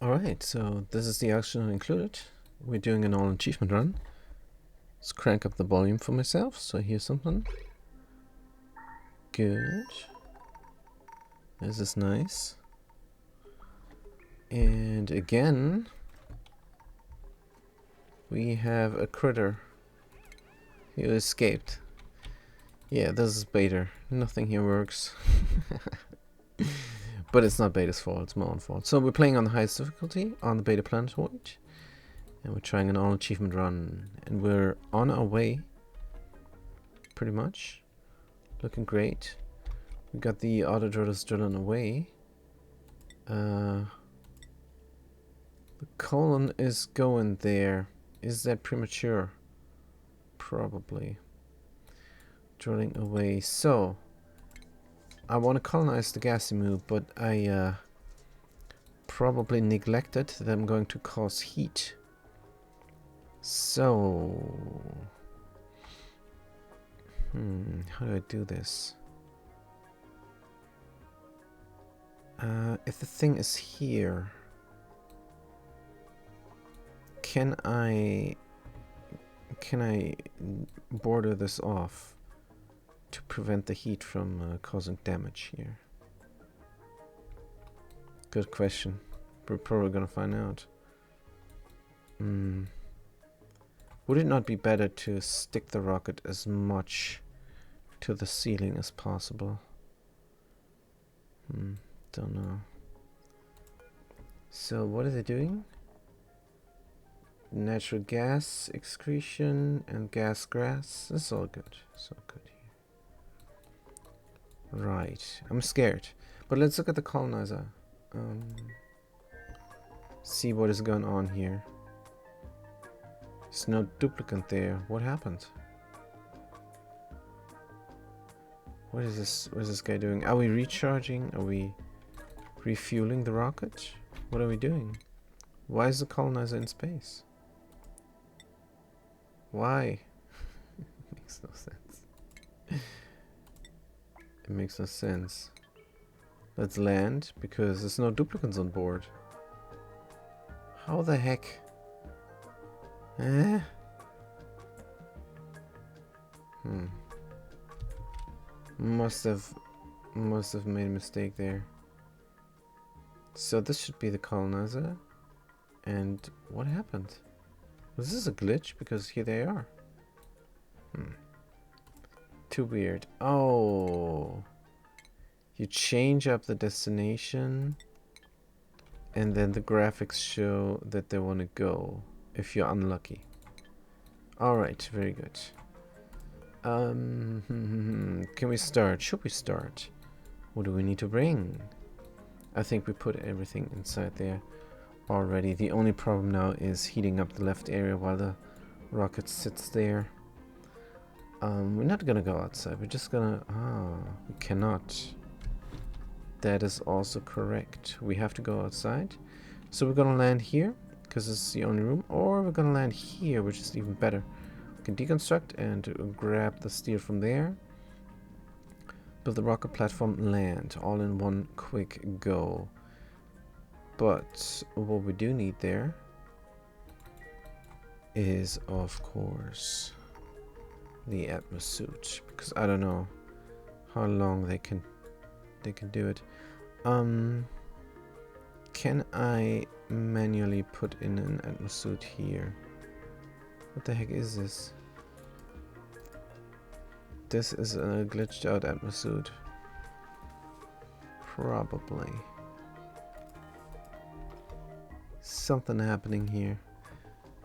Alright, so this is the action included. We're doing an all achievement run. Let's crank up the volume for myself, so here's something. Good. This is nice. And again, we have a critter who escaped. Yeah, this is beta. Nothing here works. But it's not beta's fault, it's my own fault. So we're playing on the highest difficulty on the beta planetoid. And we're trying an all achievement run. And we're on our way. Pretty much. Looking great. We got the auto drillers drilling away. The colon is going there. Is that premature? Probably. Drilling away. So, I want to colonize the Gasimu, but I probably neglected that I'm going to cause heat. So, how do I do this? If the thing is here, can I border this off to prevent the heat from causing damage here? Good question. We're probably gonna find out. Would it not be better to stick the rocket as much to the ceiling as possible? Don't know. So what are they doing? Natural gas excretion and gas grass. This is all good. It's all good here. Right. I'm scared. But let's look at the colonizer. See what is going on here. There's no duplicant there. What happened? What is this? What is this guy doing? Are we recharging? Are we refueling the rocket? What are we doing? Why is the colonizer in space? Why? It makes no sense. It makes no sense. Let's land because there's no duplicants on board. How the heck? Must have made a mistake there. So this should be the colonizer. And what happened? Was this a glitch? Because here they are. Too weird. Oh. You change up the destination. And then the graphics show that they want to go. If you're unlucky. Alright, very good. Can we start? Should we start? What do we need to bring? I think we put everything inside there already. The only problem now is heating up the left area while the rocket sits there. We're not gonna go outside. We're just gonna... we cannot. That is also correct. We have to go outside. So we're gonna land here, because it's the only room. Or we're gonna land here, which is even better. We can deconstruct and grab the steel from there. Build the rocket platform, land. All in one quick go. But what we do need there is, of course, the Atmos suit, because I don't know how long they can do it. Can I manually put in an Atmos suit here? What the heck is this? This is a glitched out Atmos suit. Probably. Something happening here.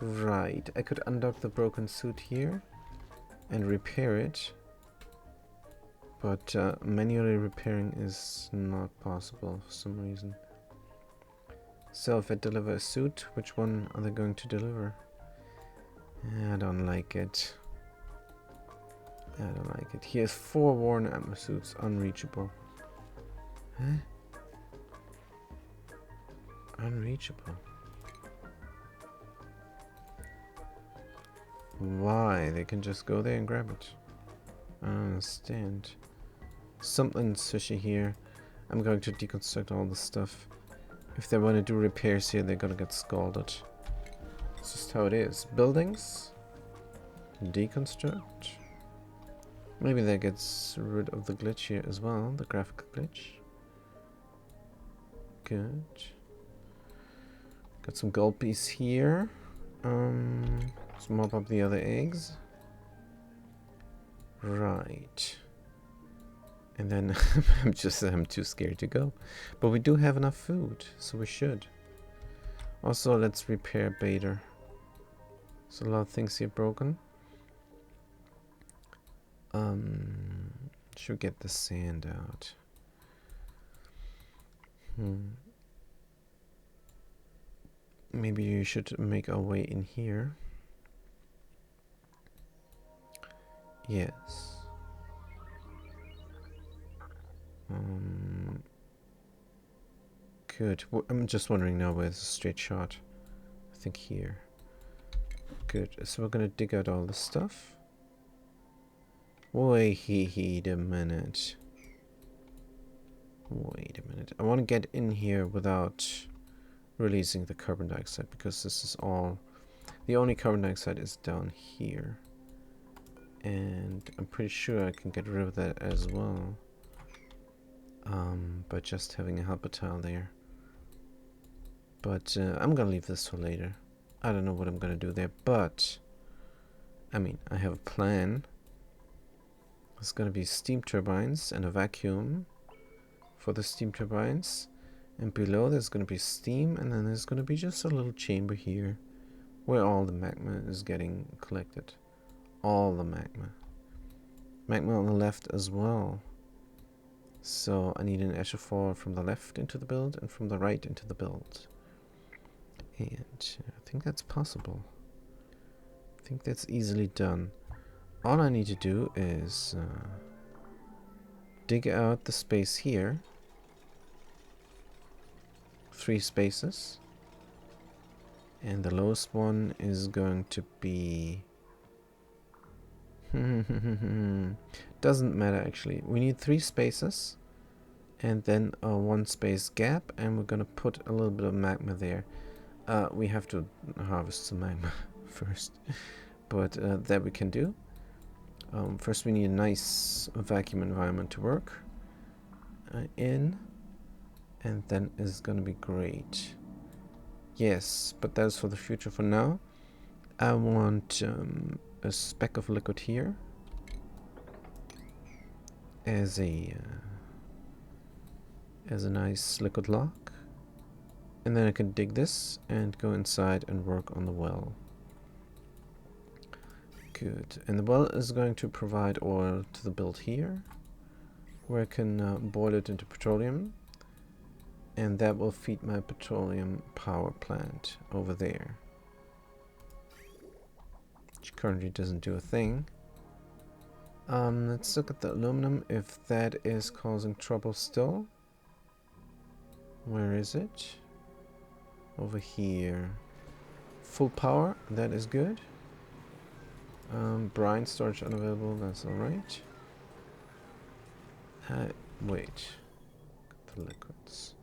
Right, I could undock the broken suit here and repair it. But manually repairing is not possible for some reason. So if I deliver a suit, which one are they going to deliver? I don't like it. I don't like it. He has 4 worn Atmos suits, unreachable. Huh? Unreachable. Why? They can just go there and grab it. I don't understand. Something fishy here. I'm going to deconstruct all the stuff If they want to do repairs here, they're gonna get scalded. It's just how it is. Buildings. Deconstruct. Maybe that gets rid of the glitch here as well, the graphical glitch. Good. Got some gulpies here. Let's mop up the other eggs. Right. And then I'm too scared to go. But we do have enough food, so we should. Also, let's repair Bader. There's a lot of things here broken. Should get the sand out. Maybe you should make our way in here. Yes. Good. I'm just wondering now where's the straight shot. I think here. Good. So we're gonna dig out all the stuff. Wait a minute. Wait a minute. I want to get in here without releasing the carbon dioxide, because this is all... The only carbon dioxide is down here. And I'm pretty sure I can get rid of that as well. By just having a helper tile there. But I'm gonna leave this for later. I don't know what I'm gonna do there, but... I mean, I have a plan. There's gonna be steam turbines and a vacuum for the steam turbines. And below there's gonna be steam, and then there's gonna be just a little chamber here where all the magma is getting collected. All the magma. Magma on the left as well. So I need an echelon from the left into the build and from the right into the build. And I think that's possible. I think that's easily done. All I need to do is dig out the space here. 3 spaces. And the lowest one is going to be... Doesn't matter actually. We need 3 spaces. And then a 1 space gap. And we're going to put a little bit of magma there. We have to harvest some magma first. But that we can do. First we need a nice vacuum environment to work in, and then it's gonna be great. Yes, but that's for the future. For now I want a speck of liquid here as a nice liquid lock, and then I can dig this and go inside and work on the well. Good. And the well is going to provide oil to the build here, where I can boil it into petroleum, and that will feed my petroleum power plant over there, which currently doesn't do a thing. Let's look at the aluminum, if that is causing trouble still. Where is it? Over here. Full power, that is good. Brine storage unavailable, that's alright. Wait. The liquids.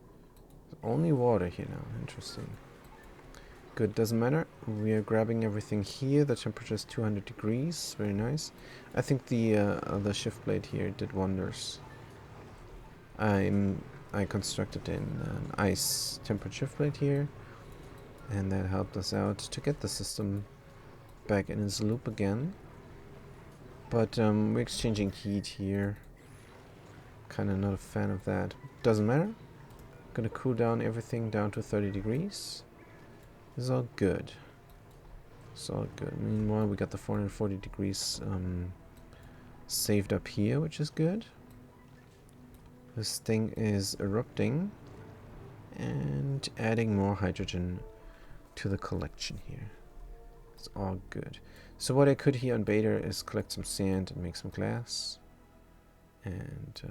Only water here now, interesting. Good, doesn't matter. We are grabbing everything here. The temperature is 200 degrees, very nice. I think the shift blade here did wonders. I constructed an ice tempered shift blade here, and that helped us out to get the system back in its loop again. But we're exchanging heat here. Kinda not a fan of that. Doesn't matter. Gonna cool down everything down to 30 degrees. It's all good. It's all good. Meanwhile, we got the 440 degrees saved up here, which is good. This thing is erupting and adding more hydrogen to the collection here. It's all good. So what I could here on Beta is collect some sand and make some glass. And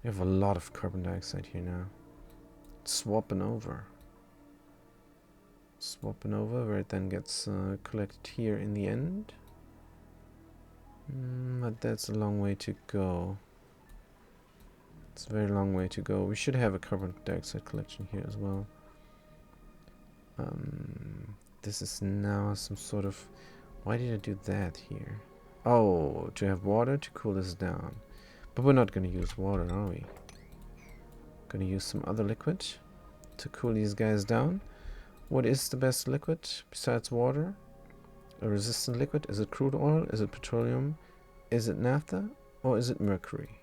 we have a lot of carbon dioxide here now. It's swapping over. Swapping over, where it then gets collected here in the end. But that's a long way to go. It's a very long way to go. We should have a carbon dioxide collection here as well. This is now some sort of... Why did I do that here? Oh, to have water to cool this down. But we're not going to use water, are we? Going to use some other liquid to cool these guys down. What is the best liquid besides water? A resistant liquid? Is it crude oil? Is it petroleum? Is it naphtha? Or is it mercury?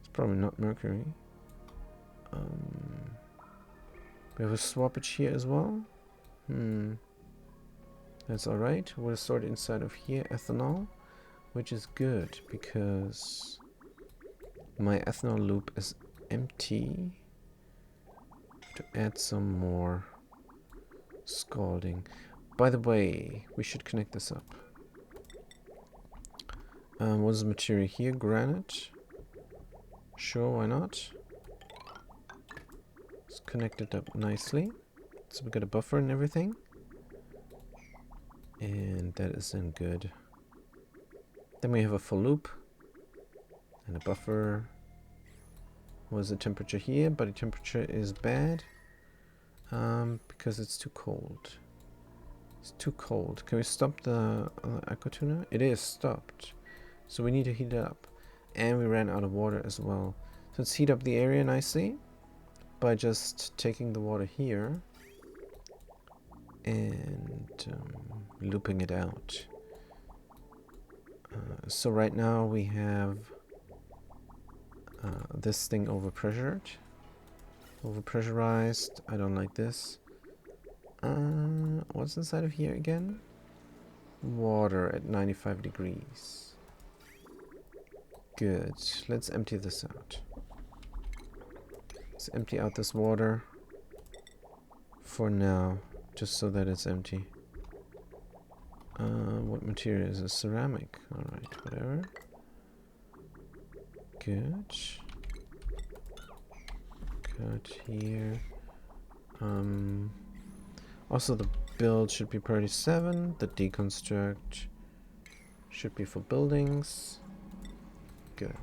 It's probably not mercury. We have a swappage here as well. That's alright. We'll store it inside of here, ethanol, which is good because my ethanol loop is empty. To add some more scalding. By the way, we should connect this up. What is the material here? Granite. Sure, why not? Let's connect it up nicely. So we got a buffer and everything. And that isn't good. Then we have a full loop. And a buffer. What is the temperature here? Body temperature is bad. Because it's too cold. It's too cold. Can we stop the aquatuner? It is stopped. So we need to heat it up. And we ran out of water as well. So let's heat up the area nicely. By just taking the water here. And looping it out. So right now we have this thing overpressured. Overpressurized. I don't like this. What's inside of here again? Water at 95 degrees. Good. Let's empty this out. Let's empty out this water for now, just so that it's empty. What material is this? Ceramic. Alright, whatever. Good. Cut here. Also the build should be priority 7. The deconstruct should be for buildings. Good.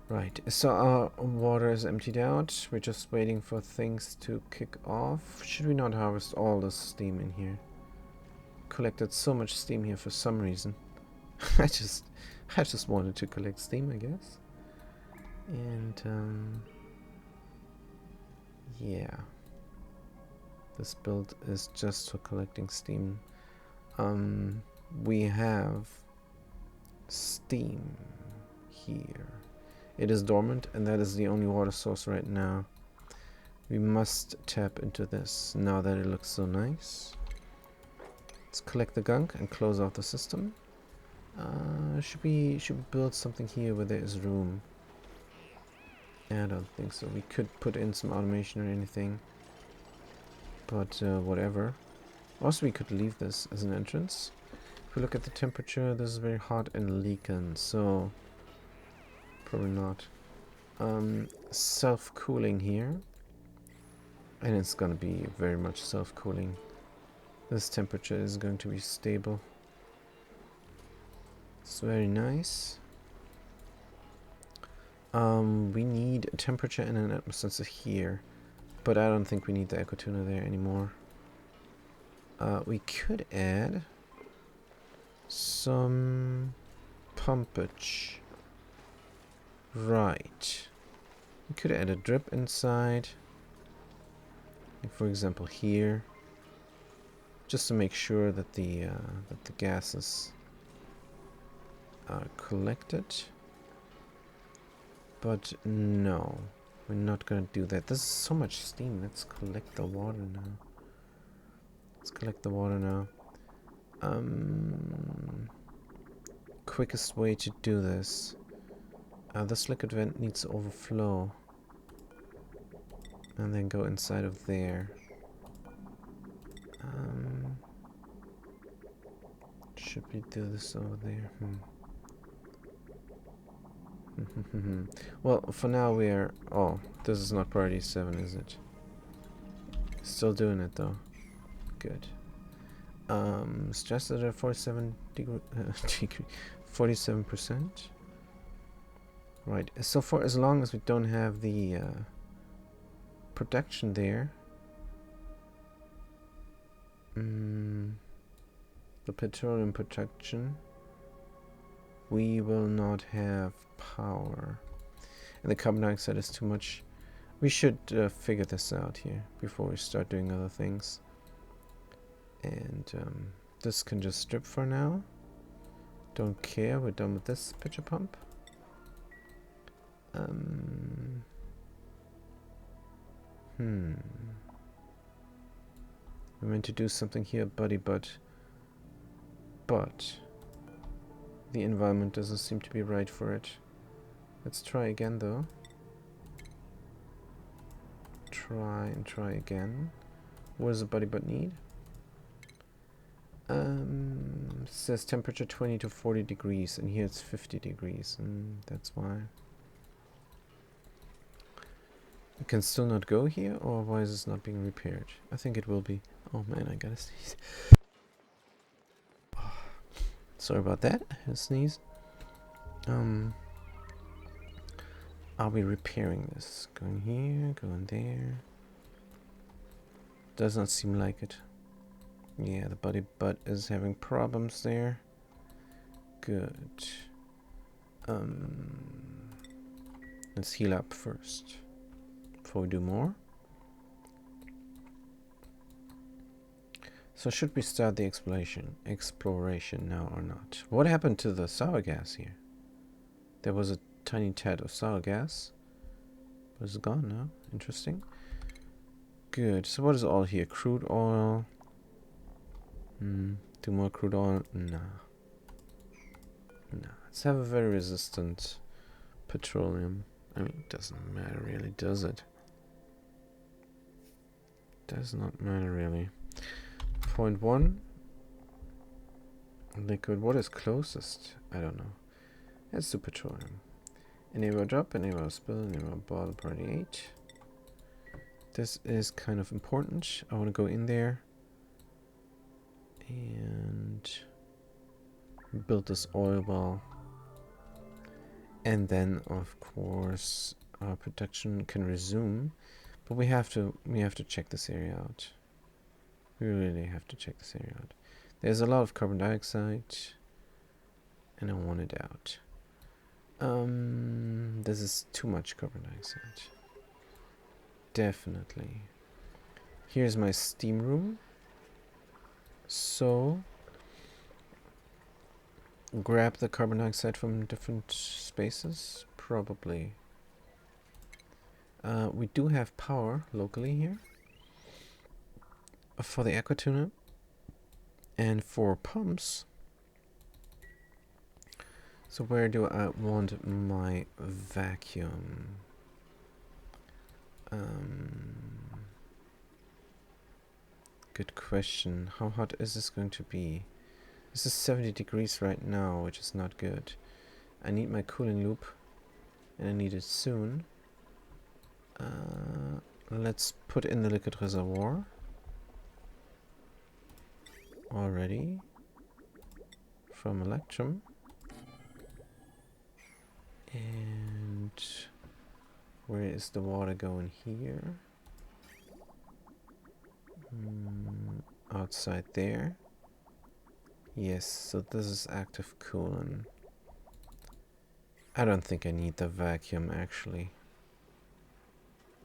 Right, so our water is emptied out. We're just waiting for things to kick off. Should we not harvest all the steam in here? Collected so much steam here for some reason. I just wanted to collect steam, I guess. And yeah. This build is just for collecting steam. We have steam here. It is dormant, and that is the only water source right now. We must tap into this now that it looks so nice. Let's collect the gunk and close off the system. Should we build something here where there is room? I don't think so. We could put in some automation or anything. But whatever. Also, we could leave this as an entrance. If we look at the temperature, this is very hot and leaking, so probably not. Self-cooling here. And it's gonna be very much self-cooling. This temperature is going to be stable. It's very nice. We need a temperature and an atmos sensor here. But I don't think we need the echo tuner there anymore. We could add some pumpage. Right. We could add a drip inside. Like for example here. Just to make sure that the gases are collected. But no. We're not gonna do that. There's so much steam. Let's collect the water now. Let's collect the water now. Quickest way to do this. This liquid vent needs to overflow. And then go inside of there. Should we do this over there? Well, for now we are... Oh, this is not priority 7, is it? Still doing it though. Good. Stress at a 47 degree, 47%. Right, so for as long as we don't have the production there, the petroleum production, we will not have power. And the carbon dioxide is too much. We should figure this out here before we start doing other things. And this can just strip for now. Don't care, we're done with this pitcher pump. We meant to do something here, buddy, but the environment doesn't seem to be right for it. Let's try again, though. Try again. What does a buddy but need? Says temperature 20 to 40 degrees, and here it's 50 degrees, and that's why. It can still not go here, or why is this not being repaired? I think it will be. Oh man, I gotta sneeze. Oh, sorry about that. I had a sneeze. I'll be repairing this. Going here, going there. Does not seem like it. Yeah, the buddy butt is having problems there. Good. Let's heal up first before we do more. So should we start the exploration now or not? What happened to the sour gas here? There was a tiny tad of sour gas, but it's gone now. Interesting. Good. So what is all here? Crude oil. Do more crude oil? Nah. Let's have a very resistant petroleum. I mean, it doesn't matter really, does it? Does not matter really. 0.1 liquid. What is closest? I don't know. Let's do petroleum. Enable drop, enable spill, enable bottle party 8. This is kind of important. I want to go in there and build this oil well. And then of course our production can resume. But we have to check this area out. We really have to check this area out. There's a lot of carbon dioxide and I want it out. This is too much carbon dioxide. Definitely. Here's my steam room. So grab the carbon dioxide from different spaces? Probably. We do have power locally here for the aqua tuner and for pumps. So where do I want my vacuum? Good question. How hot is this going to be? This is 70 degrees right now, which is not good. I need my cooling loop, and I need it soon. Let's put in the liquid reservoir already from Electrum. And where is the water going here? Outside there. Yes, so this is active coolant. I don't think I need the vacuum actually.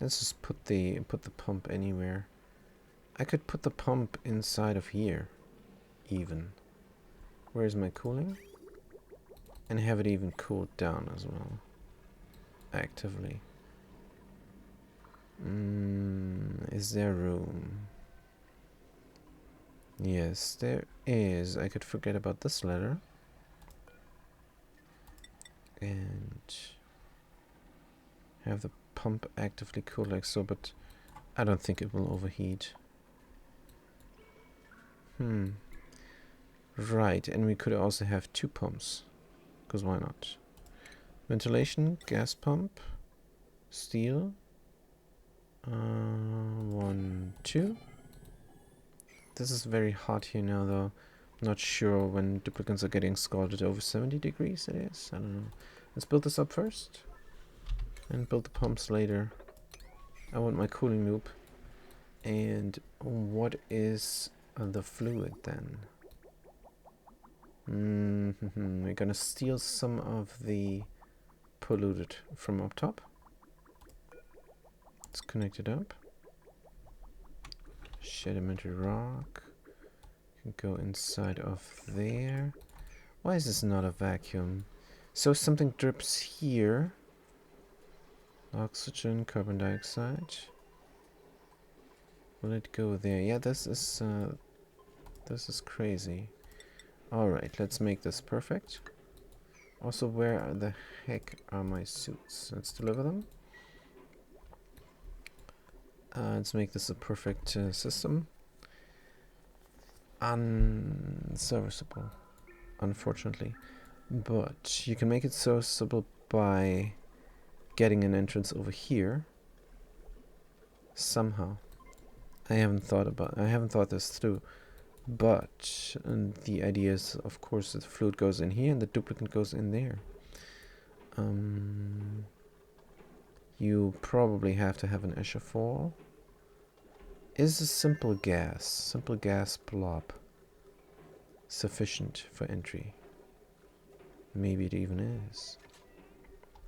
Let's just put the pump anywhere. I could put the pump inside of here even. Where's my cooling? And have it even cooled down as well. Actively. Is there room? Yes, there is. I could forget about this letter. And have the pump actively cool like so, but I don't think it will overheat. Right, and we could also have 2 pumps. Because why not? Ventilation, gas pump, steel. 1, 2. This is very hot here now though. Not sure when duplicants are getting scalded over 70 degrees it is. I don't know. Let's build this up first. and build the pumps later. I want my cooling loop. And what is the fluid then? We're gonna steal some of the polluted from up top. Let's connect it up. Sedimentary rock. Can go inside of there. Why is this not a vacuum? So something drips here. Oxygen, carbon dioxide. Will it go there? Yeah, this is crazy. Alright, let's make this perfect. Also, where the heck are my suits? Let's deliver them. Let's make this a perfect system. Unserviceable, unfortunately. But you can make it serviceable by getting an entrance over here. Somehow. I haven't thought this through. But the idea is, of course, that the fluid goes in here and the duplicate goes in there. You probably have to have an echauffeur. Is a simple gas blob sufficient for entry? Maybe it even is.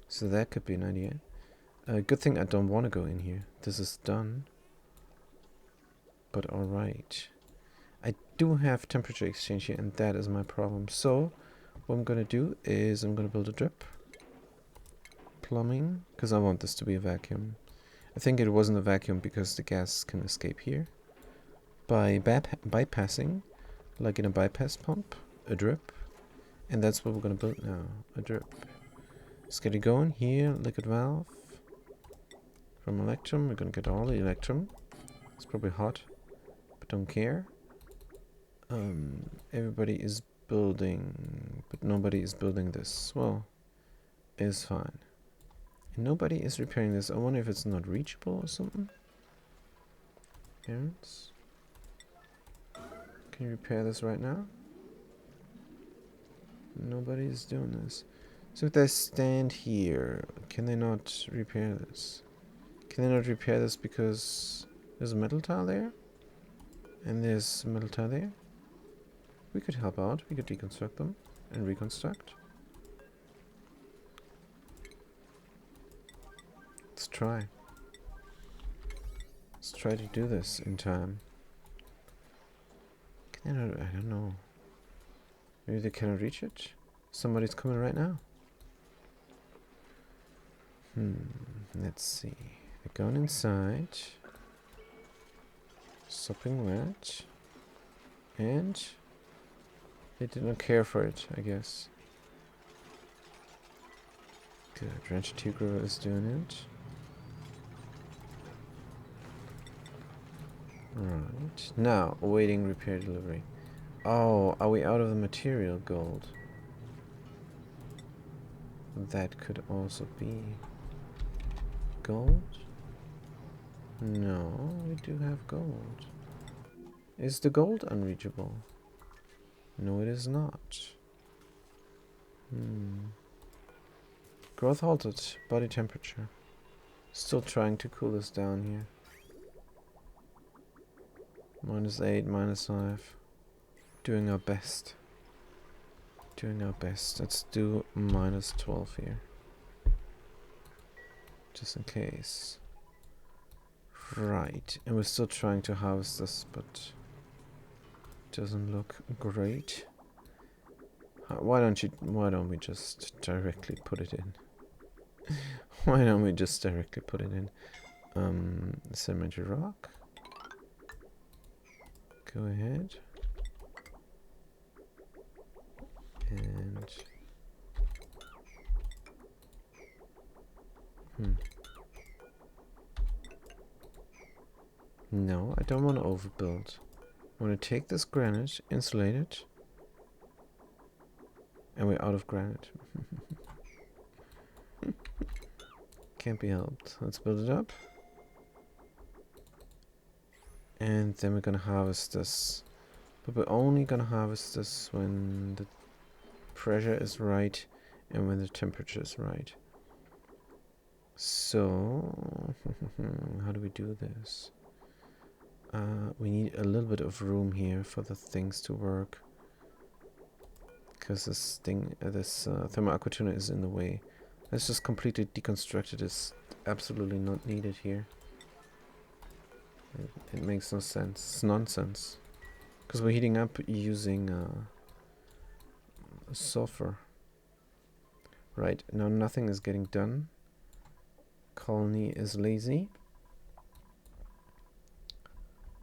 So that could be an idea. Good thing I don't want to go in here. This is done. But alright. I do have temperature exchange here, and that is my problem. So what I'm going to do is I'm going to build a drip. Plumbing, because I want this to be a vacuum. I think it wasn't a vacuum because the gas can escape here. By bypassing, like in a bypass pump, a drip. And that's what we're going to build now, a drip. Let's get it going here, liquid valve. From electrum, we're going to get all the electrum. It's probably hot, but don't care. Everybody is building, but nobody is building this. Well, it's fine. And nobody is repairing this. I wonder if it's not reachable or something. Parents, can you repair this right now? Nobody is doing this. So if they stand here, can they not repair this? Can they not repair this because there's a metal tile there? And there's a metal tile there? We could help out. We could deconstruct them and reconstruct. Let's try. Let's try to do this in time. Can they not? I don't know. Maybe they cannot reach it? Somebody's coming right now. Let's see. They're going inside. Sopping wet. And they did not care for it, I guess. Good. Ranch Tigro is doing it. Right. Now, awaiting repair delivery. Oh, are we out of the material gold? That could also be gold? No, we do have gold. Is the gold unreachable? No, it is not. Growth halted. Body temperature. Still trying to cool this down here. -8, -5. Doing our best. Doing our best. Let's do -12 here. Just in case. Right. And we're still trying to harvest this, but it doesn't look great. Why don't we just directly put it in? Why don't we just directly put it in? Sedimentary rock. Go ahead. And no, I don't want to overbuild. I want to take this granite, insulate it, and we're out of granite. Can't be helped. Let's build it up. And then we're gonna harvest this. But we're only gonna harvest this when the pressure is right and when the temperature is right. So, how do we do this? We need a little bit of room here for the things to work. Because this thing, this thermal aquatuner is in the way. Let's just completely deconstruct it. It's absolutely not needed here. It makes no sense. It's nonsense. Because we're heating up using sulfur. Right, now nothing is getting done. Colony is lazy.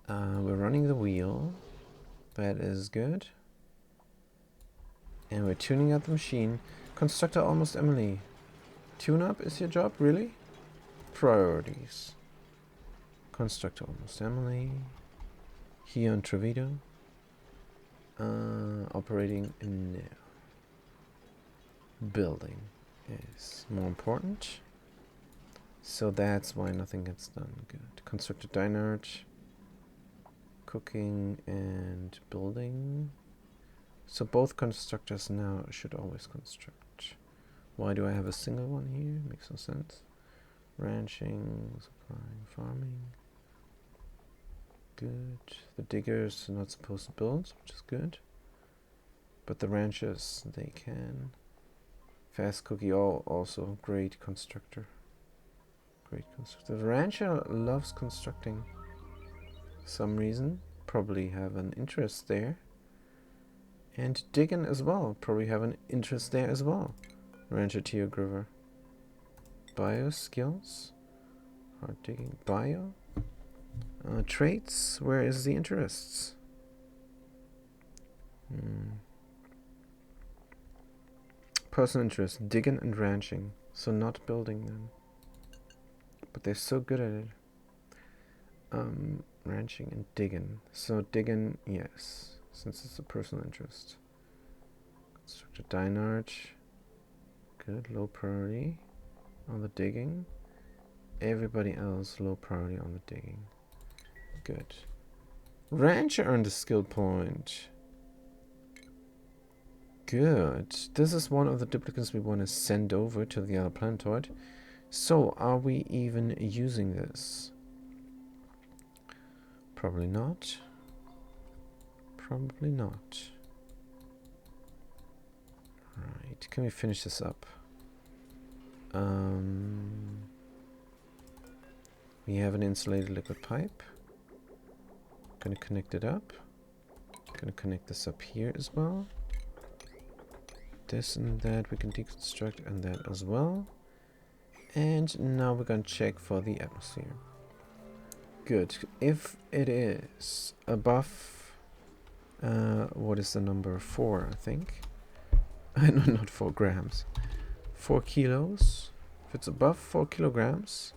We're running the wheel. That is good. And we're tuning out the machine. Constructor almost Emily. Tune up is your job, really? Priorities. Constructor almost Emily. Here on Trevido. Operating no. Building is more important. So that's why nothing gets done. Good. Constructor Dinard. Cooking and building. So both constructors now should always construct. Why do I have a single one here? Makes no sense. Ranching, supplying, farming. Good. The diggers are not supposed to build, which is good. But the ranchers, they can. Fast cookie, also great constructor. Great constructor. The rancher loves constructing. For some reason, probably have an interest there. And digging as well, probably have an interest there as well. Rancher Teogrover. Bio skills. Hard digging. Bio. Traits. Where is the interests? Personal interest. Digging and ranching. So not building them. But they're so good at it. Ranching and digging. So digging, yes. Since it's a personal interest. Constructor Dinard. Good. Low priority on the digging. Everybody else low priority on the digging. Good. Rancher earned a skill point. Good. This is one of the duplicates we want to send over to the other planetoid. So, are we even using this? Probably not. Probably not. Right. Can we finish this up? We have an insulated liquid pipe. Gonna connect it up. Gonna connect this up here as well. This and that we can deconstruct, and that as well. And now we're gonna check for the atmosphere. Good. If it is above, what is the number? 4, I think. No, not 4 grams. 4 kilos. If it's above 4 kilograms,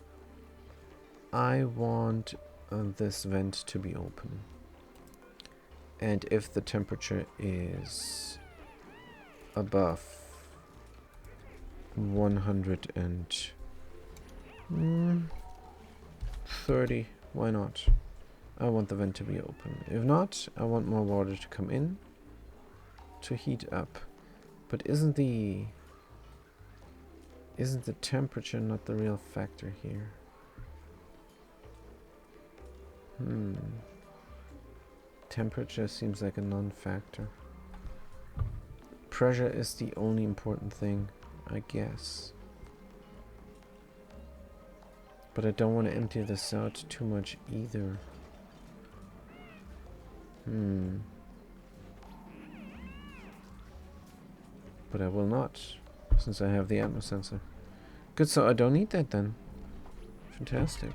I want this vent to be open. And if the temperature is above 130, why not? I want the vent to be open. If not, I want more water to come in to heat up. But isn't the temperature not the real factor here? Temperature seems like a non-factor. Pressure is the only important thing, I guess. But I don't want to empty this out too much either. But I will not, since I have the atmos sensor. Good, so I don't need that then. Fantastic.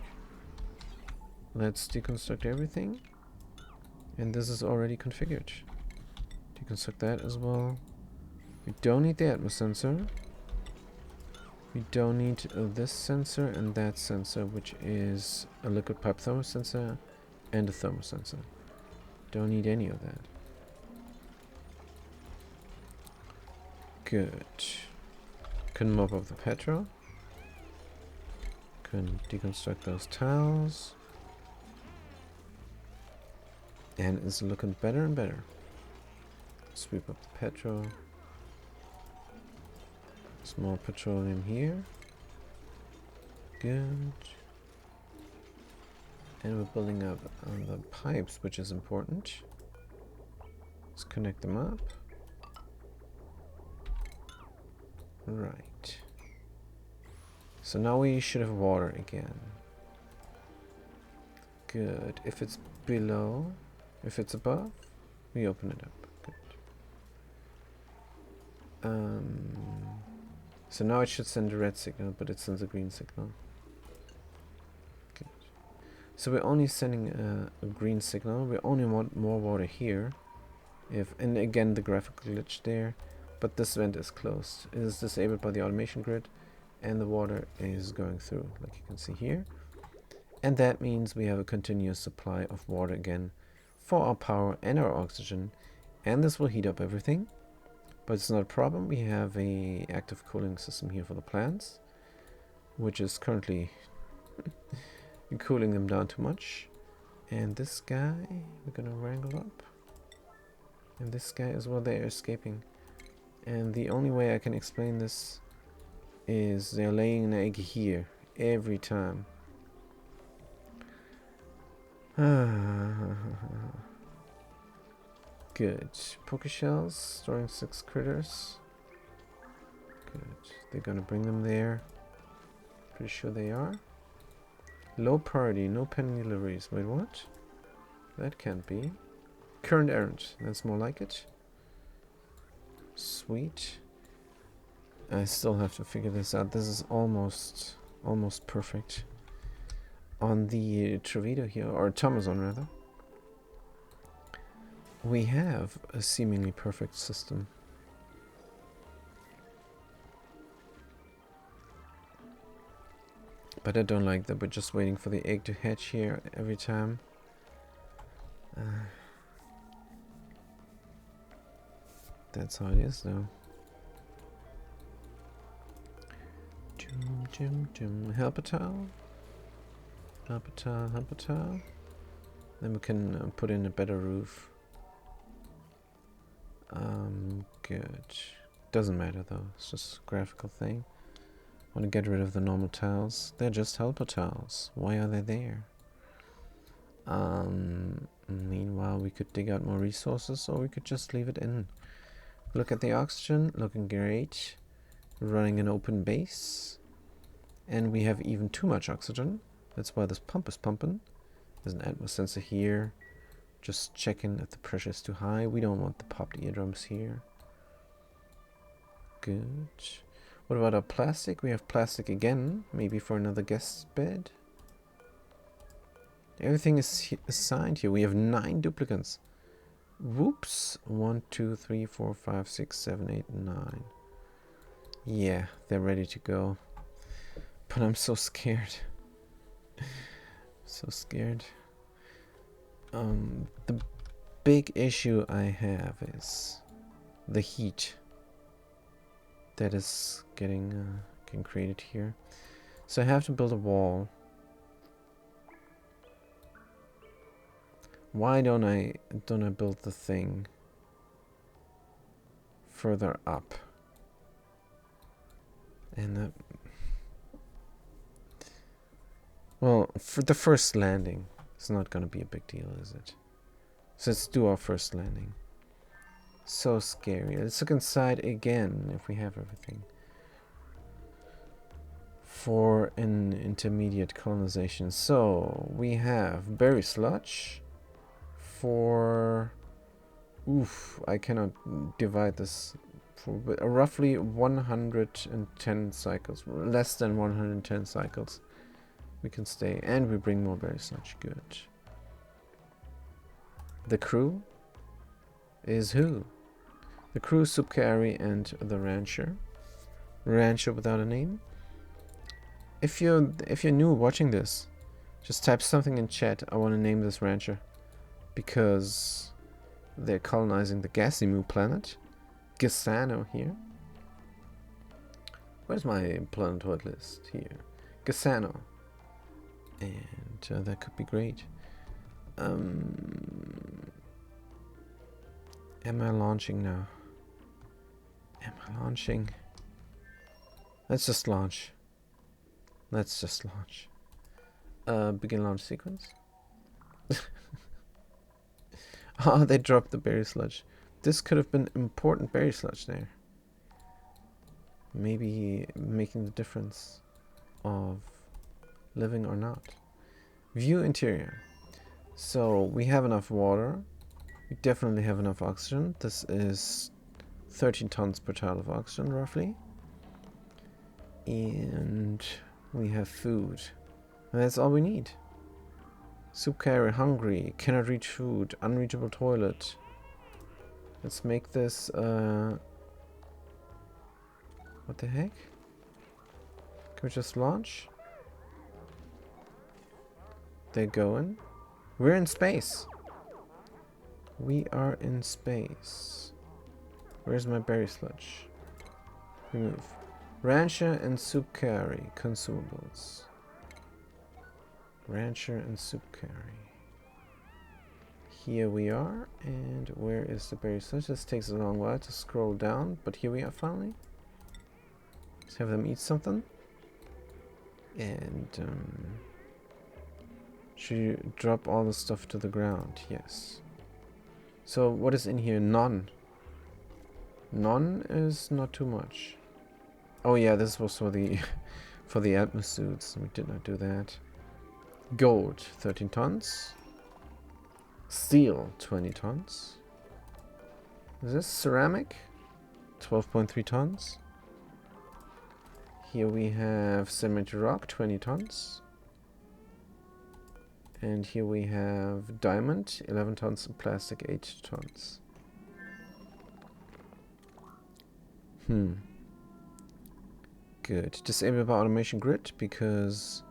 Let's deconstruct everything. And this is already configured. Deconstruct that as well. We don't need the atmos sensor. We don't need this sensor and that sensor, which is a liquid pipe thermal sensor and a thermal sensor. Don't need any of that. Good. Can mop up the petrol. Can deconstruct those tiles. And it's looking better and better. Sweep up the petrol. Small petroleum here. Good. And we're building up on the pipes, which is important. Let's connect them up. Right. So now we should have water again. Good. If it's below, if it's above, we open it up. Good. So now it should send a red signal, but it sends a green signal. Good. So we're only sending a green signal. We only want more water here. And again the graphical glitch there, but this vent is closed. It is disabled by the automation grid, and the water is going through, like you can see here. And that means we have a continuous supply of water again for our power and our oxygen, and this will heat up everything. But it's not a problem. We have a active cooling system here for the plants, which is currently cooling them down too much. And this guy we're gonna wrangle up. And this guy as well, they're escaping. And the only way I can explain this is they're laying an egg here every time. Good. Poké shells, storing 6 critters. Good. They're gonna bring them there. Pretty sure they are. Low priority, no pending deliveries. Wait, what? That can't be. Current errand. That's more like it. Sweet. I still have to figure this out. This is almost perfect. On the Trevito here, or Tomazon rather, we have a seemingly perfect system. But I don't like that we're just waiting for the egg to hatch here every time. That's how it is though. Help a towel. Help a towel, help a towel. Then we can put in a better roof. Good. Doesn't matter though, it's just a graphical thing. Want to get rid of the normal tiles. They're just helper tiles. Why are they there? Meanwhile, we could dig out more resources, or we could just leave it in. Look at the oxygen, looking great. Running an open base. And we have even too much oxygen. That's why this pump is pumping. There's an atmos sensor here. Just checking if the pressure is too high. We don't want the popped eardrums here. Good. What about our plastic? We have plastic again, maybe for another guest bed. Everything is assigned here. We have 9 duplicates. Whoops. 1, 2, 3, 4, 5, 6, 7, 8, 9. Yeah, they're ready to go. But I'm so scared. So scared. The big issue I have is the heat that is getting created here. So I have to build a wall. Why don't I build the thing further up? And well, for the first landing, it's not gonna be a big deal, is it? So let's do our first landing. So scary. Let's look inside again if we have everything. For an intermediate colonization. So we have berry sludge for... Oof, I cannot divide this for roughly 110 cycles. Less than 110 cycles. We can stay. And we bring more berry sludge. Good. The crew is who? The crew, Subcari, and the rancher. Rancher without a name. If you're new watching this, just type something in chat. I want to name this rancher because they're colonizing the Gasimu planet. Gasano here. Where's my planetoid list? Here. Gasano. And that could be great. Am I launching now? Am I launching? Let's just launch. Let's just launch. Begin launch sequence. Ah, they dropped the berry sludge. This could have been important berry sludge there. Maybe making the difference of living or not. View interior. So we have enough water. We definitely have enough oxygen. This is 13 tons per tile of oxygen, roughly. And we have food. And that's all we need. Soup carrier, hungry, cannot reach food, unreachable toilet. Let's make this, what the heck? Can we just launch? They're going. We're in space. We are in space. Where's my berry sludge? Remove. Rancher and soup carry consumables. Rancher and soup carry. Here we are. And where is the berry sludge? This takes a long while to scroll down, but here we are finally. Let's have them eat something. And should you drop all the stuff to the ground? Yes. So what is in here? None. None is not too much. Oh yeah, this was for the for the atmos suits. We did not do that. Gold, 13 tons. Steel, 20 tons. Is this ceramic? 12.3 tons. Here we have sedimentary rock, 20 tons. And here we have diamond, 11 tons, and plastic, 8 tons. Good. Disable our automation grid because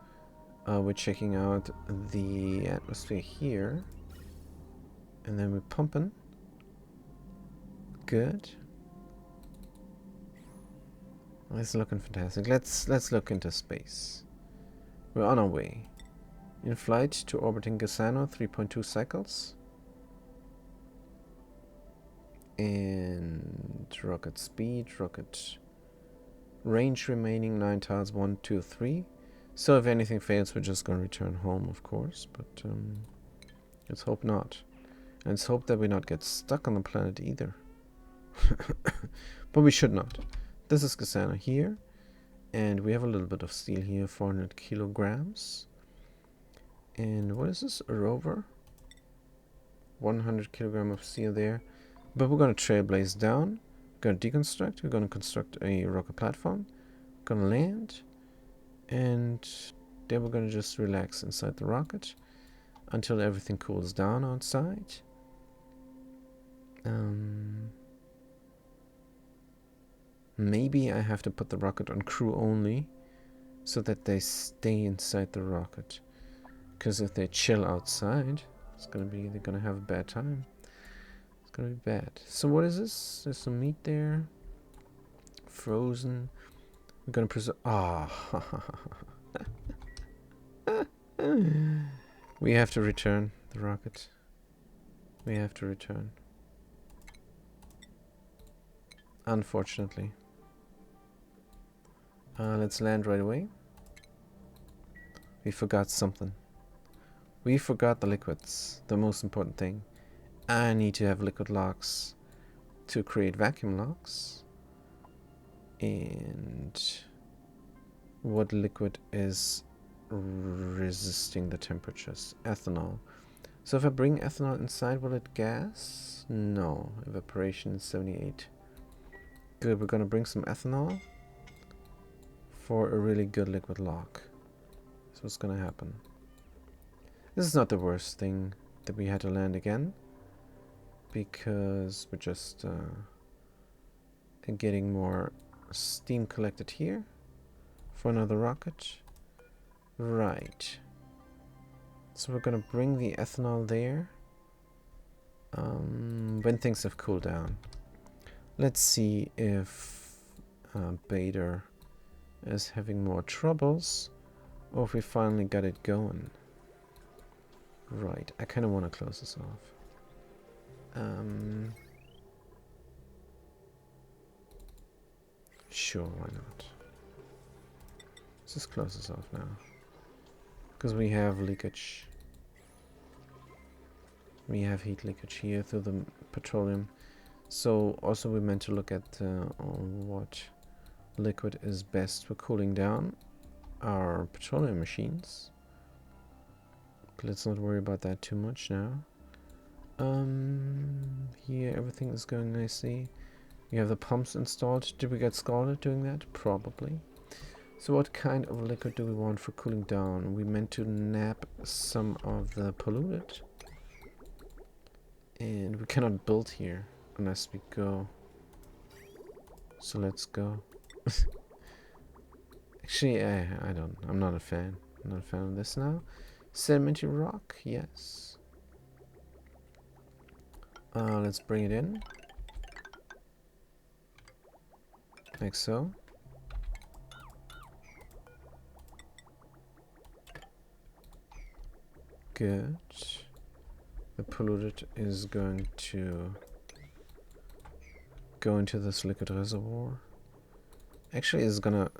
we're checking out the atmosphere here. And then we're pumping. Good. It's looking fantastic. Let's look into space. We're on our way. In flight to orbiting Gasano, 3.2 cycles. And rocket speed, rocket range remaining 9 tiles, 1, 2, 3. So if anything fails, we're just going to return home, of course. But let's hope not. And let's hope that we not get stuck on the planet either. But we should not. This is Gasano here. And we have a little bit of steel here, 400 kilograms. And what is this? A rover? 100 kilogram of steel there. But we're going to trailblaze down. We're going to deconstruct. We're going to construct a rocket platform. We're going to land. And then we're going to just relax inside the rocket until everything cools down outside. Maybe I have to put the rocket on crew only so that they stay inside the rocket. Because if they chill outside, they're gonna have a bad time. It's gonna be bad. So what is this? There's some meat there. Frozen. We're gonna preserve. We have to return the rocket. We have to return. Unfortunately. Let's land right away. We forgot something. We forgot the liquids. The most important thing. I need to have liquid locks to create vacuum locks. And what liquid is resisting the temperatures? Ethanol. So if I bring ethanol inside, will it gas? No. Evaporation is 78. Good, we're gonna bring some ethanol for a really good liquid lock. That's what's gonna happen. This is not the worst thing that we had to land again, because we're just getting more steam collected here for another rocket. Right. So we're gonna bring the ethanol there when things have cooled down. Let's see if Bader is having more troubles or if we finally got it going. Right, I kind of want to close this off. Sure, why not? Let's just close this off now. Because we have leakage. We have heat leakage here through the petroleum. So also we're meant to look at what liquid is best for cooling down our petroleum machines. But let's not worry about that too much now. Here everything is going nicely. We have the pumps installed. Did we get scalded doing that? Probably. So what kind of liquid do we want for cooling down? We meant to nap some of the polluted. And we cannot build here unless we go. So let's go. Actually, I'm not a fan. I'm not a fan of this now. Sedimentary rock, yes. Let's bring it in. Like so. Good. The polluted is going to go into this liquid reservoir. Actually, it's gonna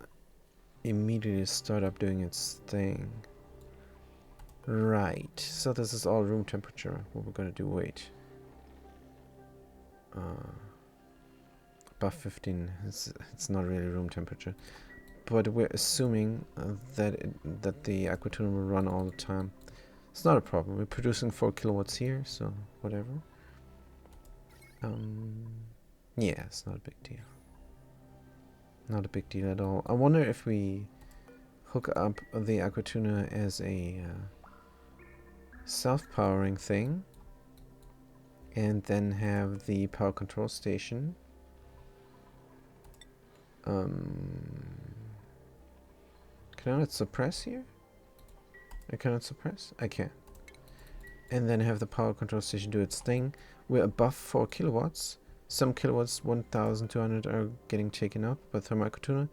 immediately start up doing its thing. Right. So this is all room temperature. What we're gonna do? Wait. Above 15. It's not really room temperature, but we're assuming that the aquatuna will run all the time. It's not a problem. We're producing 4 kilowatts here, so whatever. Yeah, it's not a big deal. Not a big deal at all. I wonder if we hook up the aquatuna as a self-powering thing, and then have the power control station. Can I not suppress here? I cannot suppress? I can. And then have the power control station do its thing. We're above 4 kilowatts. Some kilowatts, 1200, are getting taken up by thermal aquatuna.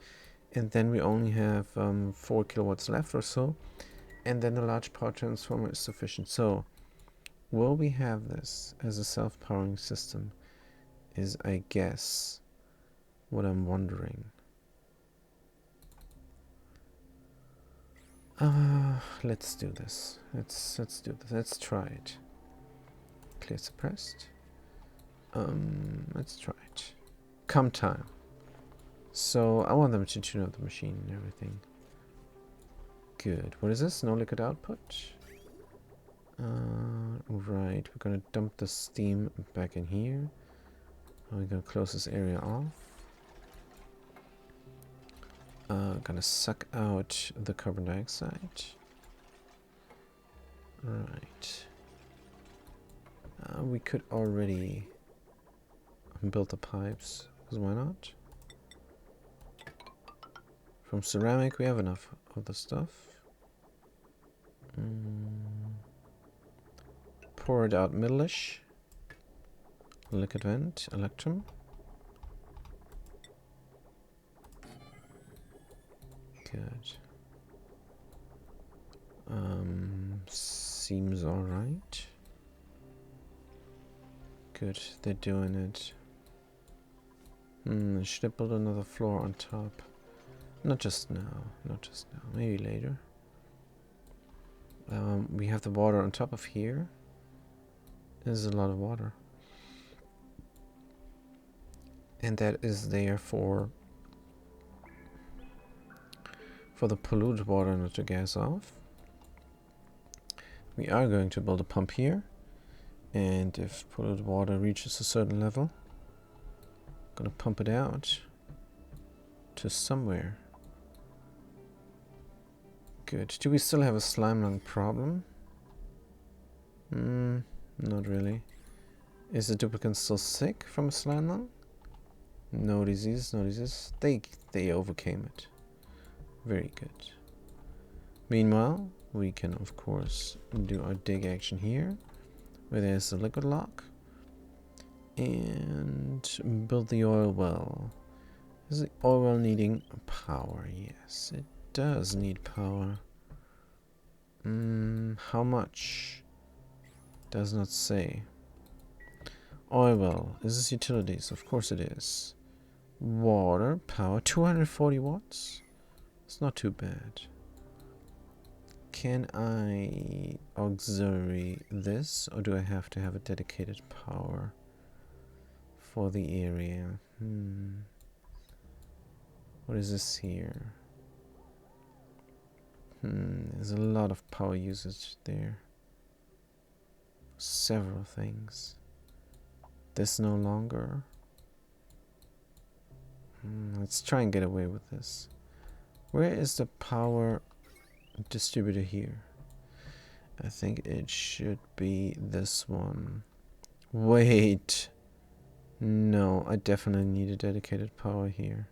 And then we only have 4 kilowatts left or so. And then the large power transformer is sufficient. So, will we have this as a self-powering system? Is, I guess, what I'm wondering. Let's do this. Let's do this. Let's try it. Clear suppressed. Let's try it. Come time. So I want them to tune up the machine and everything. Good. What is this? No liquid output. Right. We're gonna dump the steam back in here. We're gonna close this area off. Gonna suck out the carbon dioxide. Right. We could already build the pipes, because why not? From ceramic we have enough of the stuff. Pour it out middle-ish. Liquid vent, electrum. Good. Seems alright. Good, they're doing it. Should I build another floor on top? Not just now, not just now, maybe later. We have the water on top of here. There's a lot of water. And that is there for the polluted water not to gas off. We are going to build a pump here, and if polluted water reaches a certain level, I'm gonna pump it out to somewhere. Good. Do we still have a slime lung problem? Not really. Is the duplicant still sick from a slime lung? No disease, no disease. They overcame it. Very good. Meanwhile, we can of course do our dig action here, where there's a liquid lock, and build the oil well. Is the oil well needing power? Yes, it does need power. How much? Does not say. Oil well. Is this utilities? Of course it is. Water, power, 240 watts. It's not too bad. Can I auxiliary this, or do I have to have a dedicated power for the area? What is this here? There's a lot of power usage there. Several things. This no longer. Let's try and get away with this. Where is the power distributor here? I think it should be this one. Wait. No, I definitely need a dedicated power here.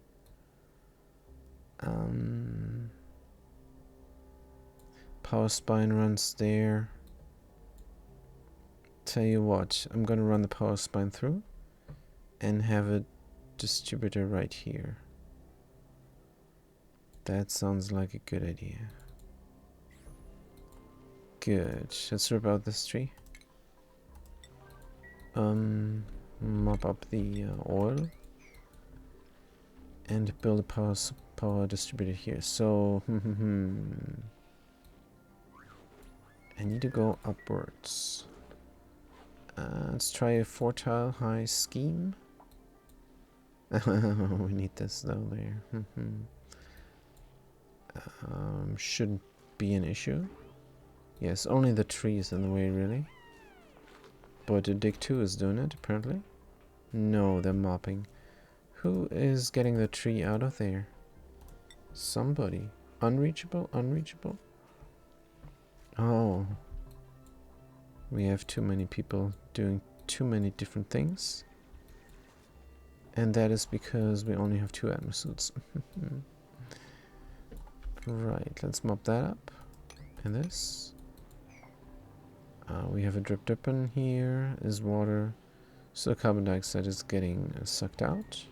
Power spine runs there. Tell you what, I'm gonna run the power spine through and have a distributor right here. That sounds like a good idea. Good. Let's rip out this tree. Mop up the oil and build a power distributor here. So I need to go upwards. Let's try a 4-tile high scheme. We need this though there. Shouldn't be an issue. Yes, only the tree is in the way really. But the dig 2 is doing it apparently. No, they're mopping. Who is getting the tree out of there? Somebody. Unreachable? Unreachable? Oh. We have too many people doing too many different things. And that is because we only have 2 atmo suits. Right, let's mop that up. And this. We have a drip drip in here. Is water. So carbon dioxide is getting sucked out.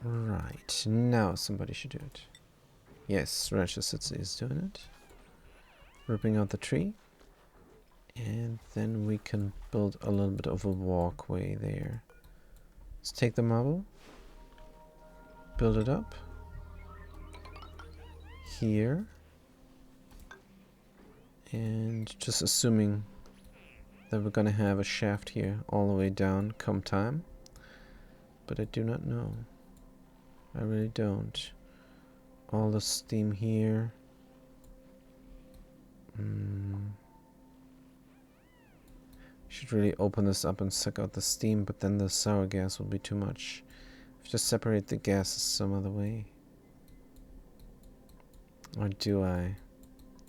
Right, now somebody should do it. Yes, Ratchet is doing it. Ripping out the tree. And then we can build a little bit of a walkway there. Let's take the marble. Build it up. Here. And just assuming that we're gonna have a shaft here all the way down come time. But I do not know. I really don't. All the steam here. Should really open this up and suck out the steam, but then the sour gas will be too much. Just separate the gases some other way. Or do I?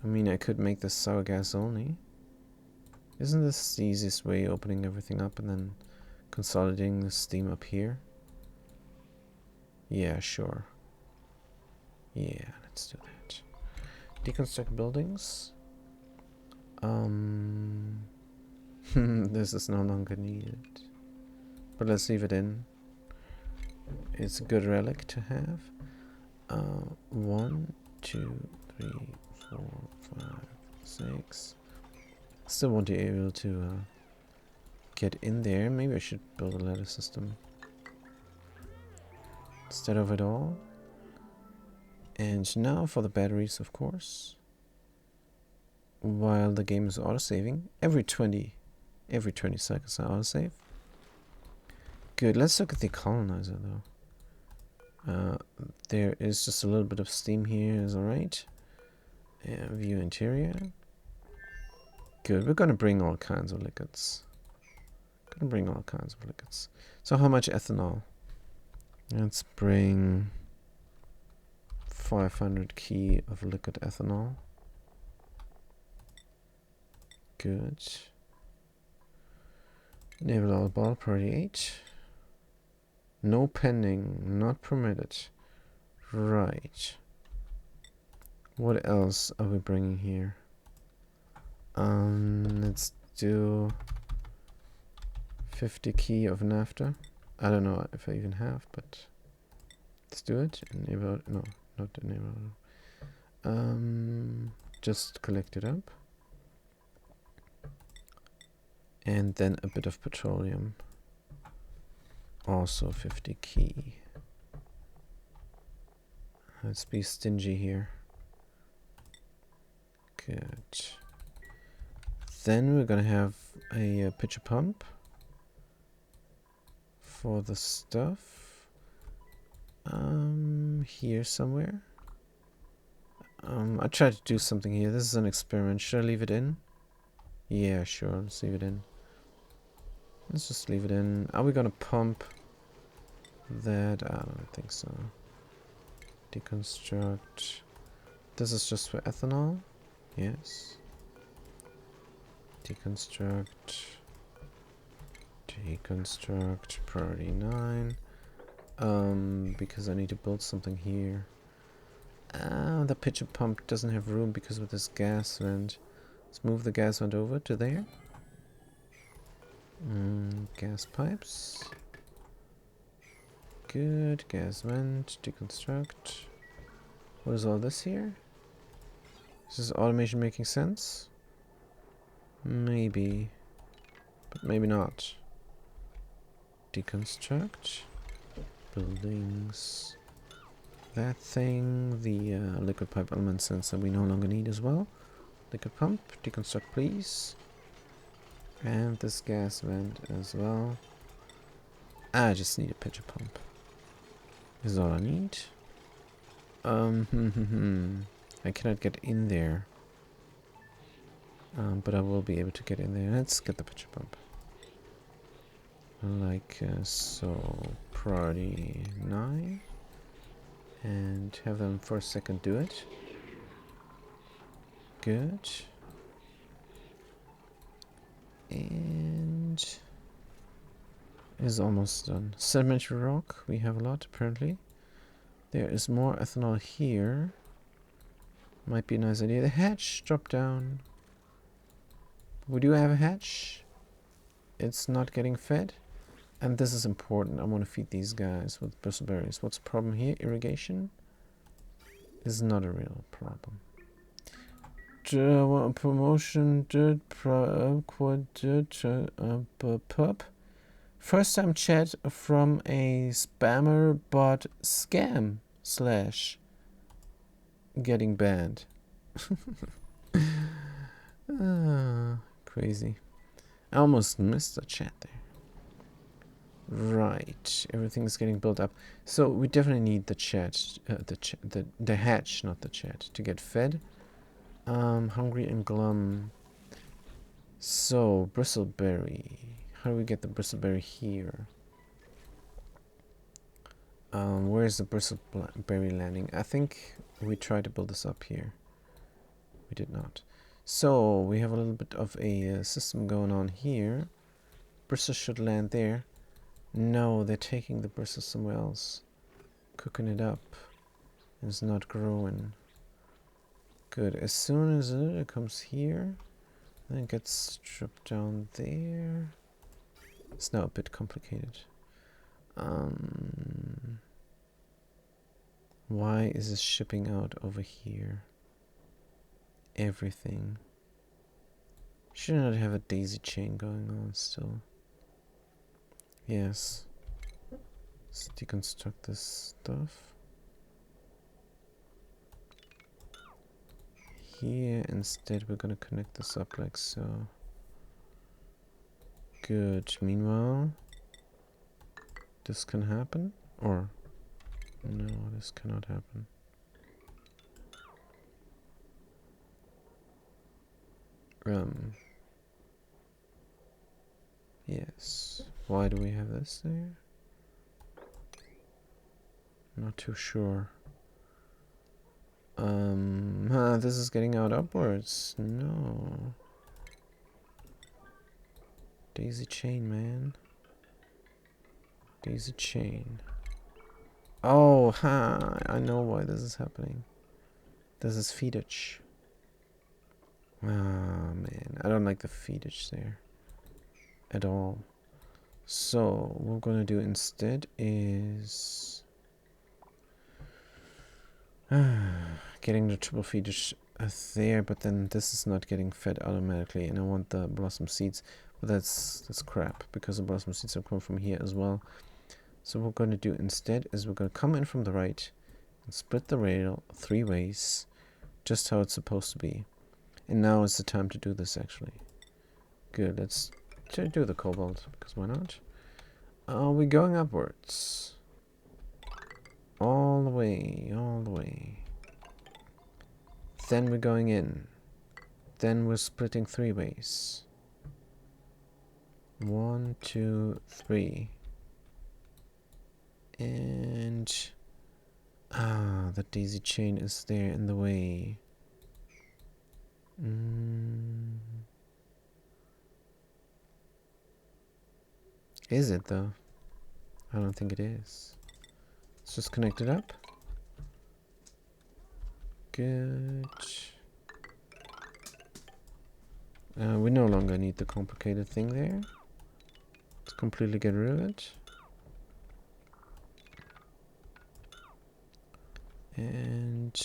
I mean, I could make this sour gas only. Isn't this the easiest way, opening everything up and then consolidating the steam up here? Yeah, sure. Yeah, let's do that. Deconstruct buildings. This is no longer needed. But let's leave it in. It's a good relic to have. 1, 2, 3, 4, 5, 6. Still won't be able to get in there. Maybe I should build a ladder system instead of it all. And now for the batteries, of course. While the game is autosaving, every 20 seconds I autosave. Good. Let's look at the colonizer though. There is just a little bit of steam here, is alright. View interior. Good. We're gonna bring all kinds of liquids. So how much ethanol? Let's bring 500 key of liquid ethanol. Good. Enable all bottle priority 8. No pending, not permitted. Right. What else are we bringing here? Let's do 50 key of naphtha. I don't know if I even have, but let's do it. Enable, no, not enable. Just collect it up. And then a bit of petroleum. Also 50 key. Let's be stingy here. Good. Then we're gonna have a pitcher pump for the stuff. Here somewhere. I tried to do something here. This is an experiment. Should I leave it in? Yeah, sure. Let's leave it in. Let's just leave it in. Are we gonna pump that? I don't think so. Deconstruct. This is just for ethanol. Yes. Deconstruct. Deconstruct. Priority 9. Because I need to build something here. The pitcher pump doesn't have room because of this gas vent. Let's move the gas vent over to there. Gas pipes. Good. Gas vent. Deconstruct. What is all this here? Is this automation making sense? Maybe. But maybe not. Deconstruct. Buildings. That thing. The liquid pipe element sensor we no longer need as well. Liquid pump. Deconstruct please. And this gas vent as well. I just need a pitcher pump. This is all I need. I cannot get in there. But I will be able to get in there. Let's get the pitcher pump. Like so. Priority 9. And have them for a second do it. Good. And is almost done. Sedimentary rock, we have a lot apparently. There is more ethanol here. Might be a nice idea. The hatch, drop down. We do have a hatch. It's not getting fed. And this is important. I want to feed these guys with bristleberries. What's the problem here? Irrigation? This is not a real problem. Promotion pup. First time chat from a spammer bot scam / getting banned. Crazy. I almost missed the chat there. Right, everything's getting built up. So we definitely need the chat, the hatch, not the chat, to get fed. Hungry and glum. So bristleberry. How do we get the bristleberry here? Where's the bristleberry landing? I think we tried to build this up here. We did not. So we have a little bit of a system going on here. Bristles should land there. No, they're taking the bristles somewhere else. Cooking it up. It's not growing. Good. As soon as it comes here, then it gets stripped down there. It's now a bit complicated. Why is this shipping out over here? Everything. Should not have a daisy chain going on still. Yes. Let's deconstruct this stuff. Here instead we're gonna connect this up like so. Good. Meanwhile, this can happen, or no, this cannot happen. Yes. Why do we have this there? Not too sure. This is getting out upwards. No. Daisy chain, man. Daisy chain. Oh, I know why this is happening. This is feedage. Ah, man. I don't like the feedage there. At all. So, what we're going to do instead is... getting the triple feedage there, but then this is not getting fed automatically, and I want the blossom seeds. But that's crap, because the blossom seeds are coming from here as well. So what we're going to do instead is we're going to come in from the right, Split the rail 3 ways, just how it's supposed to be. And now is the time to do this, actually. Good, let's do the cobalt, because why not? We're going upwards. All the way, all the way. Then we're going in. Then we're splitting 3 ways. 1, 2, 3. And... the daisy chain is there in the way. Is it, though? I don't think it is. Let's just connect it up. Good. We no longer need the complicated thing there. Let's completely get rid of it. And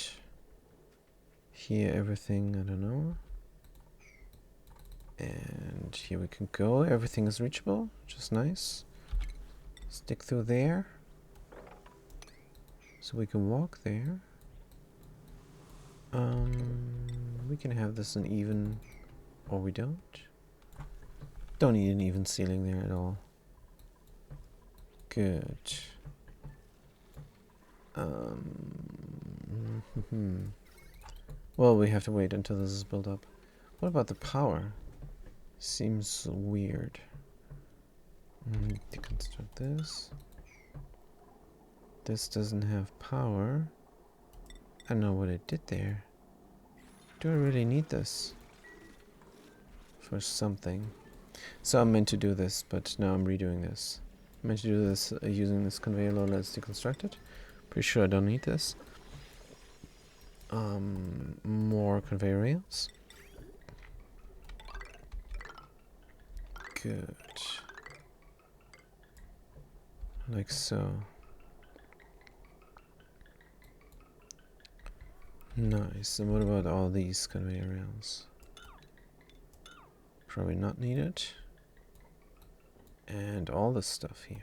here everything, I don't know. And here we can go. Everything is reachable, which is nice. Stick through there. So we can walk there. We can have this an even, or we don't. Don't need an even ceiling there at all. Good. Well, we have to wait until this is built up. What about the power? Seems weird. Deconstruct this. This doesn't have power. I don't know what it did there. Do I really need this? For something. So I'm meant to do this, but now I'm redoing this. I'm meant to do this using this conveyor load. Let's deconstruct it. Pretty sure I don't need this. More conveyor rails. Good. Like so. Nice. And what about all these conveyor rails? Probably not needed. And all this stuff here.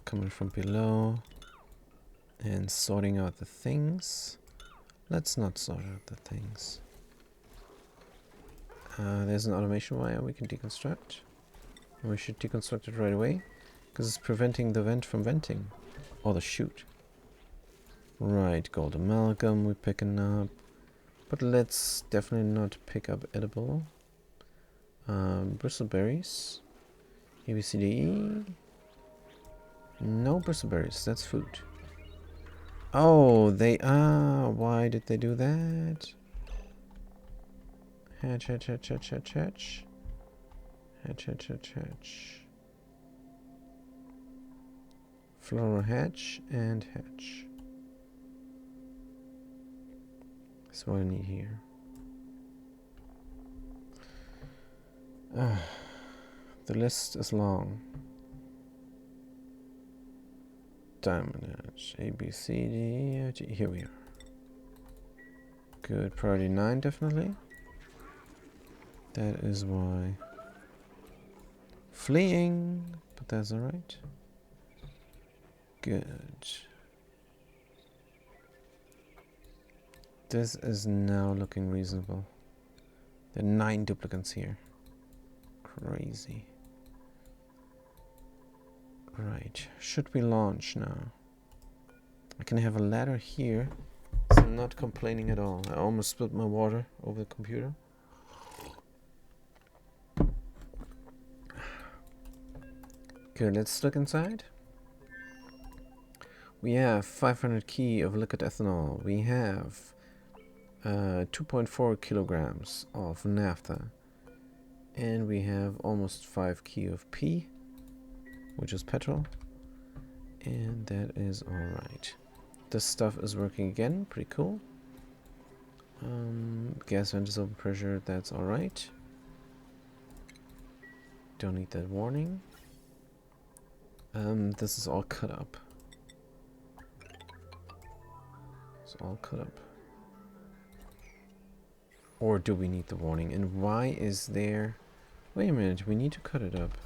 Coming from below. And sorting out the things. Let's not sort out the things. There's an automation wire we can deconstruct. And we should deconstruct it right away. Because it's preventing the vent from venting. Or the chute. Right, gold amalgam we're picking up. But let's definitely not pick up edible. Bristleberries. A, B, C, D, E. No bristleberries, that's food. Oh, they are. Why did they do that? Hatch, hatch, hatch, hatch, hatch, hatch. Hatch, hatch, hatch, hatch. Floral hatch and hatch. That's what I need here. The list is long. Diamond hatch. A, B, C, D, E, F, G. Here we are. Good. Priority 9, definitely. That is why. Fleeing. But that's alright. Good. This is now looking reasonable. There are 9 duplicates here. Crazy. Right. Should we launch now? I can have a ladder here. So I'm not complaining at all. I almost spilled my water over the computer. Good, let's look inside. We have 500 key of liquid ethanol. We have 2.4 kilograms of naphtha. And we have almost 5 key of P, which is petrol. And that is alright. This stuff is working again, pretty cool. Gas vent is open pressure, that's alright. Don't need that warning. This is all cut up. It's all cut up. Or do we need the warning? And why is there... Wait a minute, we need to cut it up.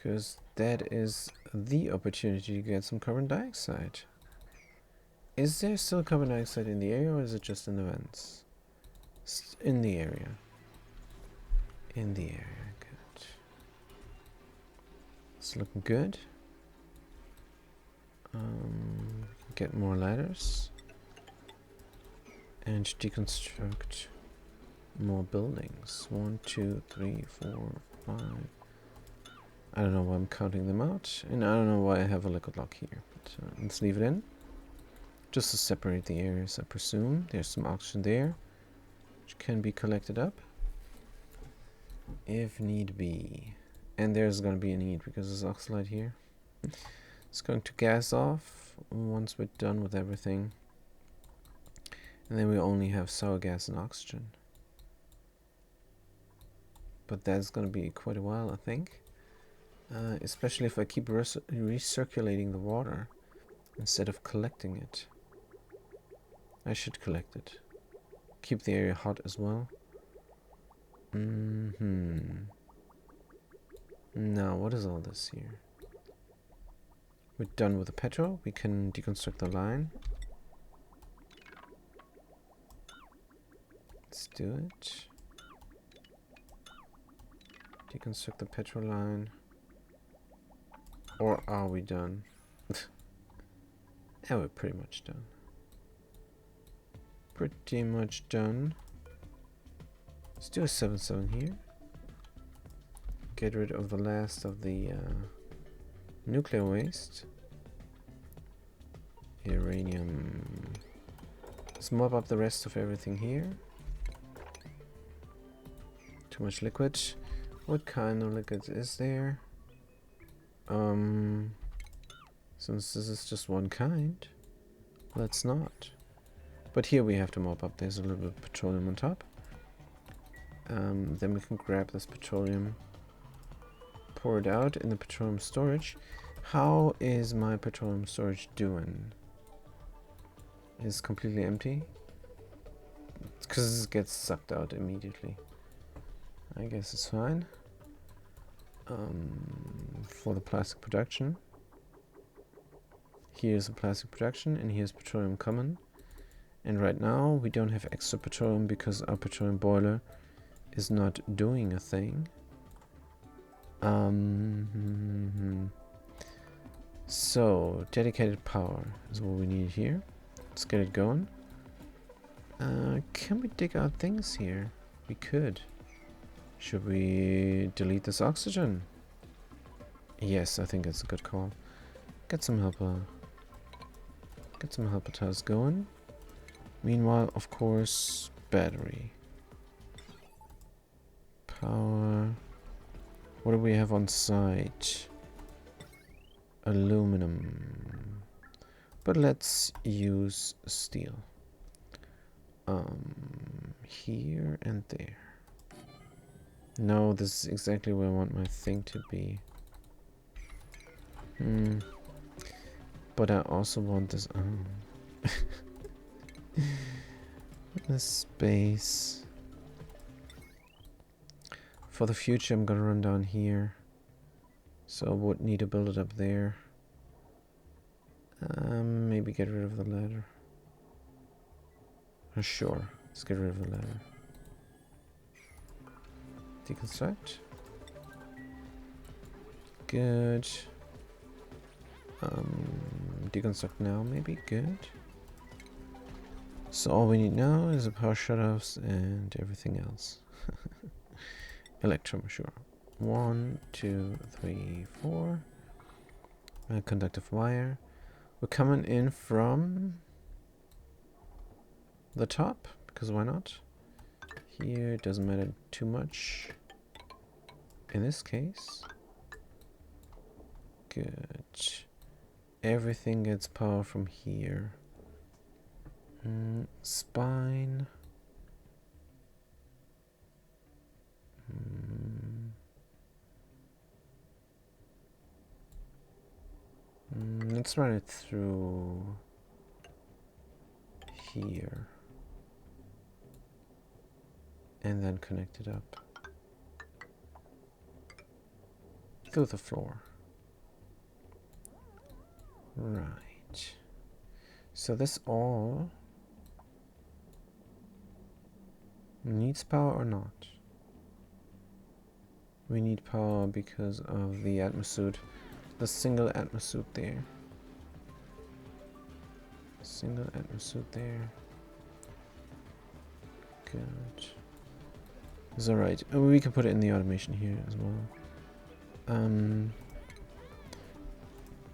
Because that is the opportunity to get some carbon dioxide. Is there still carbon dioxide in the area, or is it just in the vents? It's in the area. In the area, good. It's looking good. Get more ladders. And deconstruct more buildings. 1, 2, 3, 4, 5. I don't know why I'm counting them out, and I don't know why I have a liquid lock here, but let's leave it in. Just to separate the areas, I presume. There's some oxygen there, which can be collected up if need be. And there's going to be a need because there's oxalate here. It's going to gas off once we're done with everything. And then we only have sour gas and oxygen. But that's going to be quite a while, I think. Especially if I keep recirculating the water instead of collecting it. I should collect it. Keep the area hot as well. Now, what is all this here? We're done with the petrol. We can deconstruct the line. Let's do it. Deconstruct the petrol line. Or are we done? Yeah, we're pretty much done. Pretty much done. Let's do a 7-7 here. Get rid of the last of the nuclear waste. Uranium. Let's mop up the rest of everything here. Too much liquid. What kind of liquid is there? Since this is just one kind, let's not. But here we have to mop up. There's a little bit of petroleum on top. Then we can grab this petroleum, pour it out in the petroleum storage. How is my petroleum storage doing? It's completely empty? It's because it gets sucked out immediately. I guess it's fine. For the plastic production. Here's the plastic production, and here's petroleum common. And right now we don't have extra petroleum because our petroleum boiler is not doing a thing. So dedicated power is what we need here. Let's get it going. Can we dig out things here? We could. Should we delete this oxygen? Yes, I think it's a good call. Get some helper tasks going. Meanwhile, of course, battery. Power. What do we have on site? Aluminum. But let's use steel. Here and there. No, this is exactly where I want my thing to be. But I also want this. The space. For the future, I'm gonna run down here. So I would need to build it up there. Maybe get rid of the ladder. Sure, let's get rid of the ladder. Deconstruct. Good. Deconstruct now, maybe. Good. So all we need now is the power shutoffs and everything else. Electrum, sure. 1, 2, 3, 4. Conductive wire. We're coming in from the top, because why not? Here, it doesn't matter too much. In this case. Good. Everything gets power from here. Spine. Let's run it through here. And then connect it up. Go with the floor. Right. So this all needs power or not? We need power because of the atmosuit. The single atmosuit there. Single atmosuit there. Good. It's alright. Oh, we can put it in the automation here as well.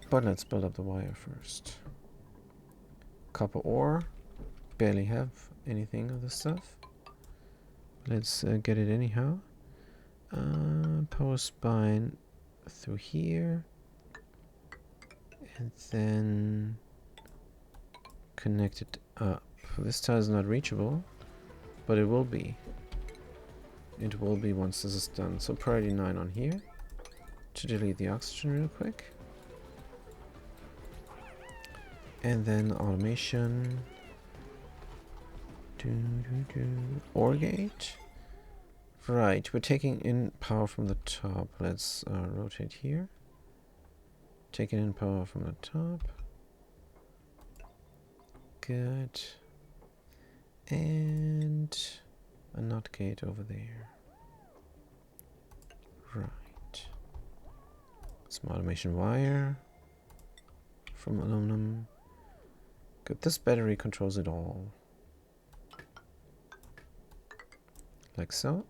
But let's build up the wire first. Copper ore. Barely have anything of this stuff. Let's get it anyhow. Power spine through here. And then connect it up. This tile is not reachable, but it will be. It will be once this is done. So priority 9 on here. To delete the oxygen real quick. And then automation. Ore gate. Right, we're taking in power from the top. Let's rotate here. Taking in power from the top. Good. And a NOT gate over there. Right. Some automation wire from aluminum. Good. This battery controls it all. Like so.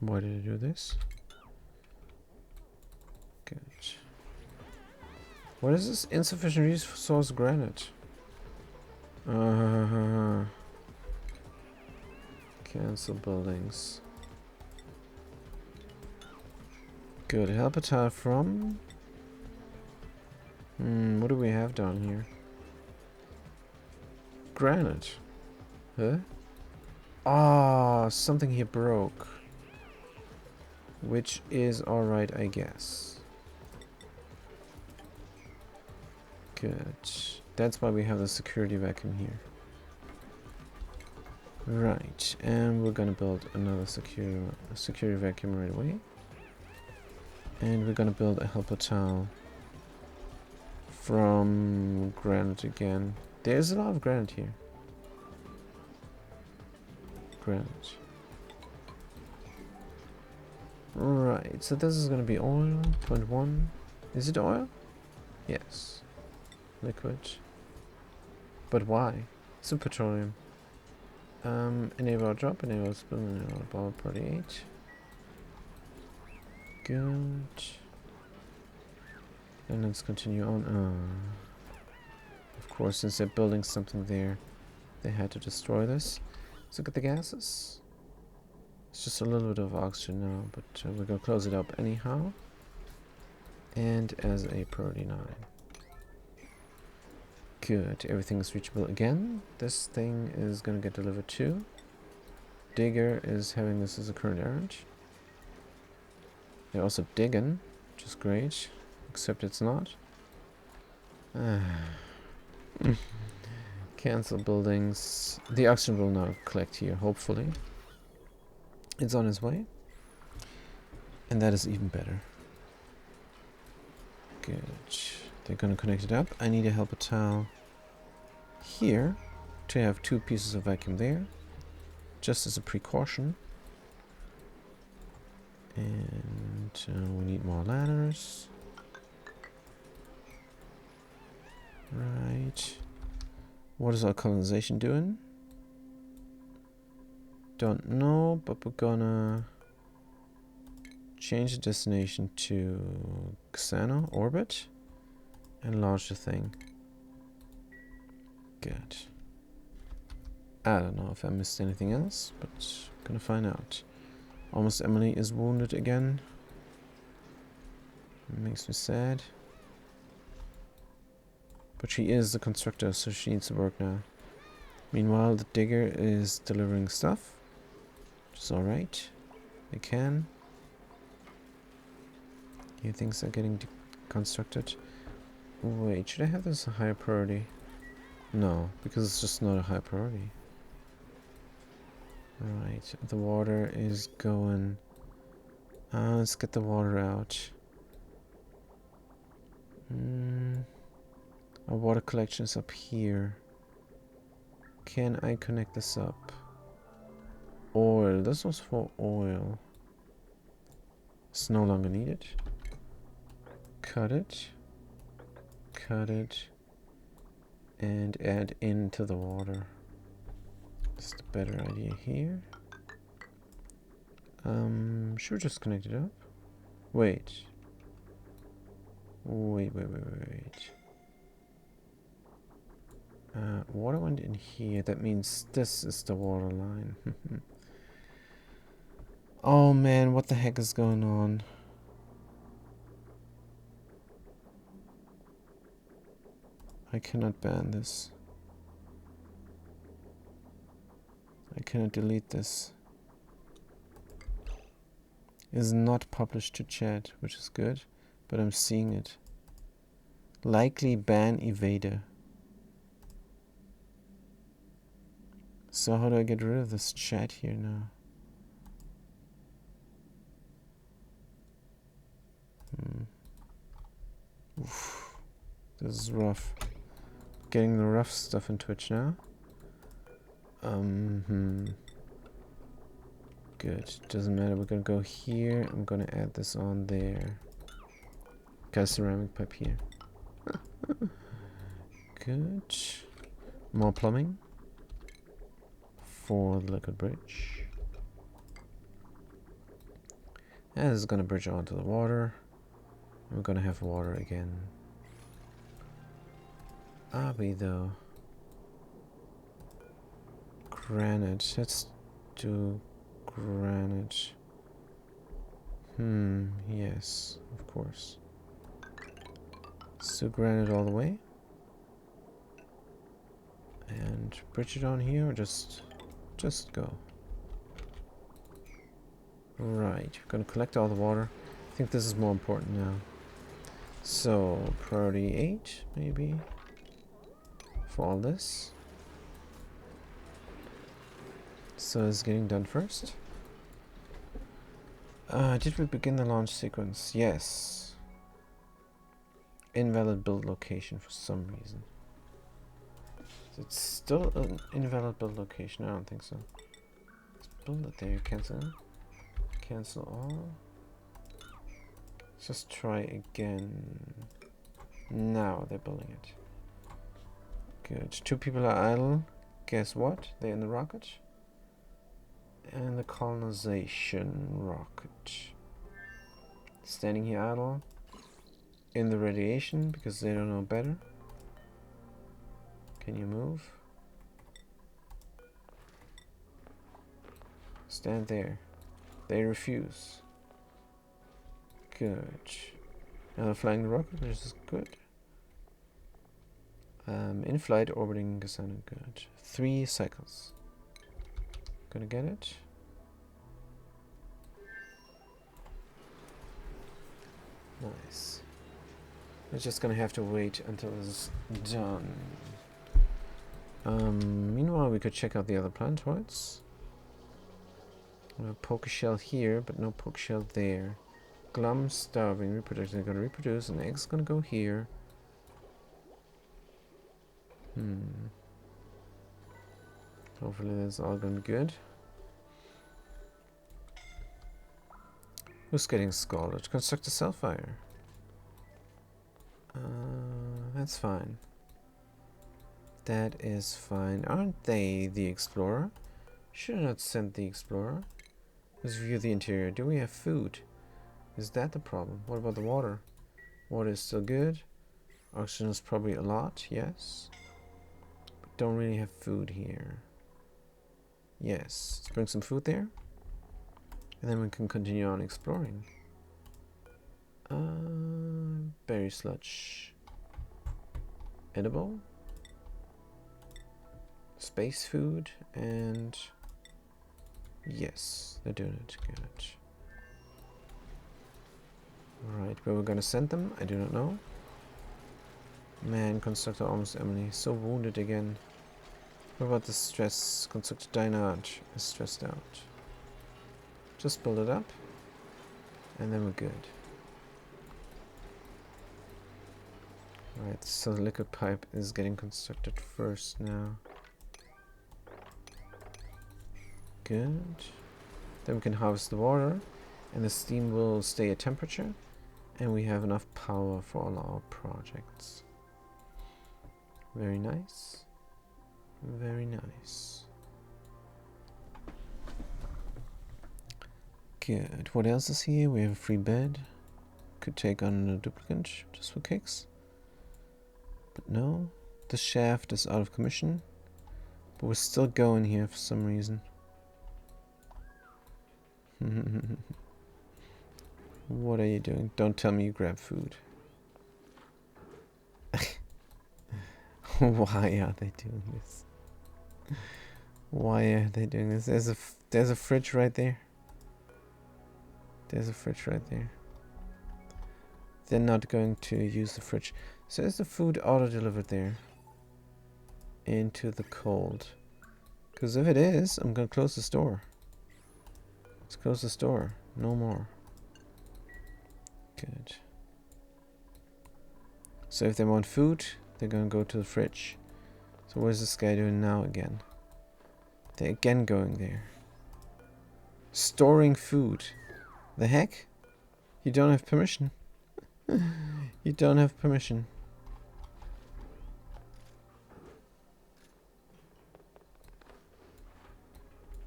Why did I do this? Good. What is this? Insufficient resource granite. Cancel buildings. Good. Help a tile from. What do we have down here? Granite. Huh? Ah, something here broke. Which is alright, I guess. Good. That's why we have the security vacuum here. Right, and we're gonna build another security vacuum right away. And we're gonna build a helper tile from granite again. There's a lot of granite here. Granite. Right, so this is gonna be oil, 0.1. Is it oil? Yes. Liquid. But why? It's a petroleum. Enable our drop, enable spill, enable power party 8. Good. And let's continue on. Of course, since they're building something there, they had to destroy this. Let's look at the gases. It's just a little bit of oxygen now, but we're gonna close it up anyhow. And as a priority 9. Good, everything is reachable again. This thing is gonna get delivered too. Digger is having this as a current errand. They're also digging, which is great, except it's not. Cancel buildings. The oxygen will now collect here, hopefully. It's on its way. And that is even better. Good. They're gonna connect it up. I need a helper tile here to have 2 pieces of vacuum there, just as a precaution. And we need more ladders. Right. What is our colonization doing? Don't know, but we're gonna change the destination to Xana orbit and launch the thing. Good. I don't know if I missed anything else, but gonna find out. Almost Emily is wounded again. It makes me sad. But she is the constructor, so she needs to work now. Meanwhile, the digger is delivering stuff, which is alright. They can. Here things are getting constructed. Wait, should I have this a higher priority? No, because it's just not a high priority. Right, the water is going. Let's get the water out. Our water collection is up here. Can I connect this up? Oil. This was for oil. It's no longer needed. Cut it. Cut it. And add into the water. That's the better idea here. Should we just connect it up? Wait. Wait. Water went in here. That means this is the water line. Oh man, what the heck is going on? I cannot ban this. I cannot delete this. It is not published to chat, which is good, but I'm seeing it. Likely ban evader. So how do I get rid of this chat here now? Oof. This is rough. Getting the rough stuff in Twitch now. Good. Doesn't matter. We're gonna go here. I'm gonna add this on there. Got a ceramic pipe here. Good. More plumbing for the liquid bridge. And this is gonna bridge onto the water. We're gonna have water again. Are we though? Granite. Let's do granite. Yes, of course. So granite all the way. And bridge it on here, or just go. Right, we're gonna collect all the water. I think this is more important now. So priority 8, maybe, for all this. So it's getting done first. Did we begin the launch sequence? Yes. Invalid build location for some reason. It's still an invalid build location. I don't think so. Let's build it there. Cancel. Cancel all. Let's just try again. Now they're building it. Good. 2 people are idle. Guess what? They're in the rocket. And the colonization rocket. Standing here idle. In the radiation because they don't know better. Can you move? Stand there. They refuse. Good. Now they're flying the rocket, which is good. In flight, orbiting Cassandra. Good. 3 cycles. Gonna get it. Nice. We're just gonna have to wait until this is done. Meanwhile, we could check out the other planetoids. Poker shell here, but no poker shell there. Glum, starving, reproduction. They're gonna reproduce, and the egg's gonna go here. Hopefully that's all gonna be good. Who's getting scalded? Construct a cell fire. That's fine. That is fine. Aren't they the explorer? Should I not send the explorer? Let's view the interior. Do we have food? Is that the problem? What about the water? Water is still good. Oxygen is probably a lot, yes. But don't really have food here. Yes, let's bring some food there. And then we can continue on exploring. Berry sludge. Edible. Space food, and yes, they're doing it good. Right, where we're gonna send them, I do not know. Man, constructor almost Emily, so wounded again. What about the stress? Constructed Dynarch is stressed out. Just build it up. And then we're good. Right, so the liquid pipe is getting constructed first now. Good. Then we can harvest the water, and the steam will stay at temperature, and we have enough power for all our projects. Very nice. Very nice. Good. What else is here? We have a free bed. Could take on a duplicate just for kicks. But no. The shaft is out of commission. But we're still going here for some reason. What are you doing? Don't tell me you grab food. Why are they doing this? Why are they doing this? There's a fridge right there. There's a fridge right there. They're not going to use the fridge. So is the food auto-delivered there? Into the cold. Because if it is, I'm going to close the store. Let's close the store. No more. Good. So if they want food, they're going to go to the fridge. So what is this guy doing now again? They're again going there. Storing food. The heck? You don't have permission. You don't have permission.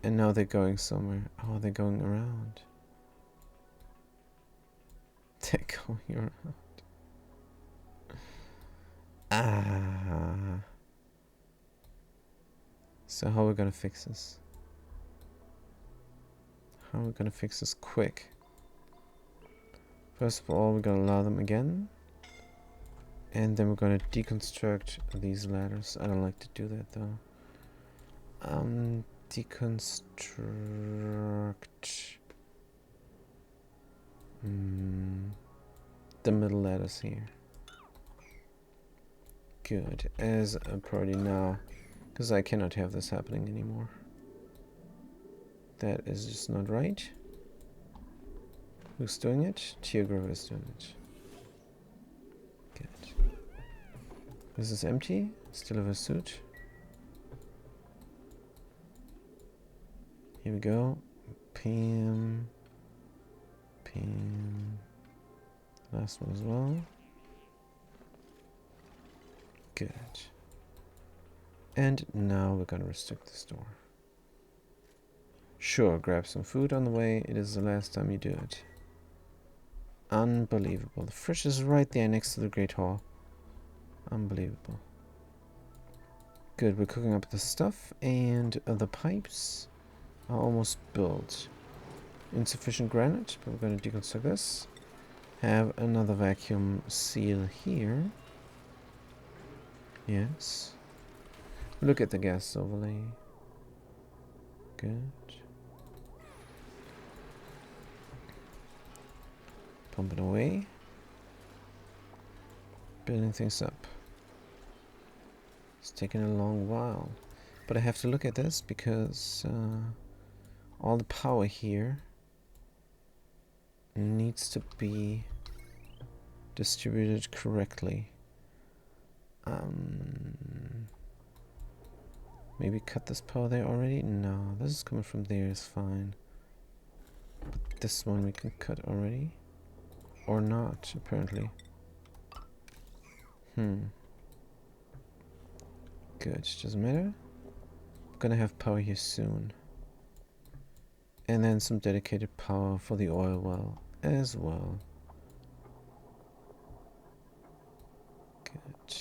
And now they're going somewhere. Oh, they're going around. They're going around. Ah. So how are we gonna fix this? How are we gonna fix this quick? First of all, we're gonna allow them again. And then we're gonna deconstruct these ladders. I don't like to do that though. Deconstruct the middle ladders here. Good, as a priority now, because I cannot have this happening anymore. That is just not right. Who's doing it? Teographer is doing it. Good. This is empty. Still have a suit. Here we go. Pam. Pam. Last one as well. Good. And now we're gonna restrict the store. Sure, grab some food on the way. It is the last time you do it. Unbelievable. The fridge is right there next to the Great Hall. Unbelievable. Good, we're cooking up the stuff, and the pipes are almost built. Insufficient granite, but we're going to deconstruct this. Have another vacuum seal here. Yes. Look at the gas overlay. Good. Pump it away. Building things up. It's taking a long while. But I have to look at this because all the power here needs to be distributed correctly. Maybe cut this power there already? No, this is coming from there, is fine. But this one we can cut already. Or not, apparently. Good, doesn't matter. I'm gonna have power here soon. And then some dedicated power for the oil well as well. Good.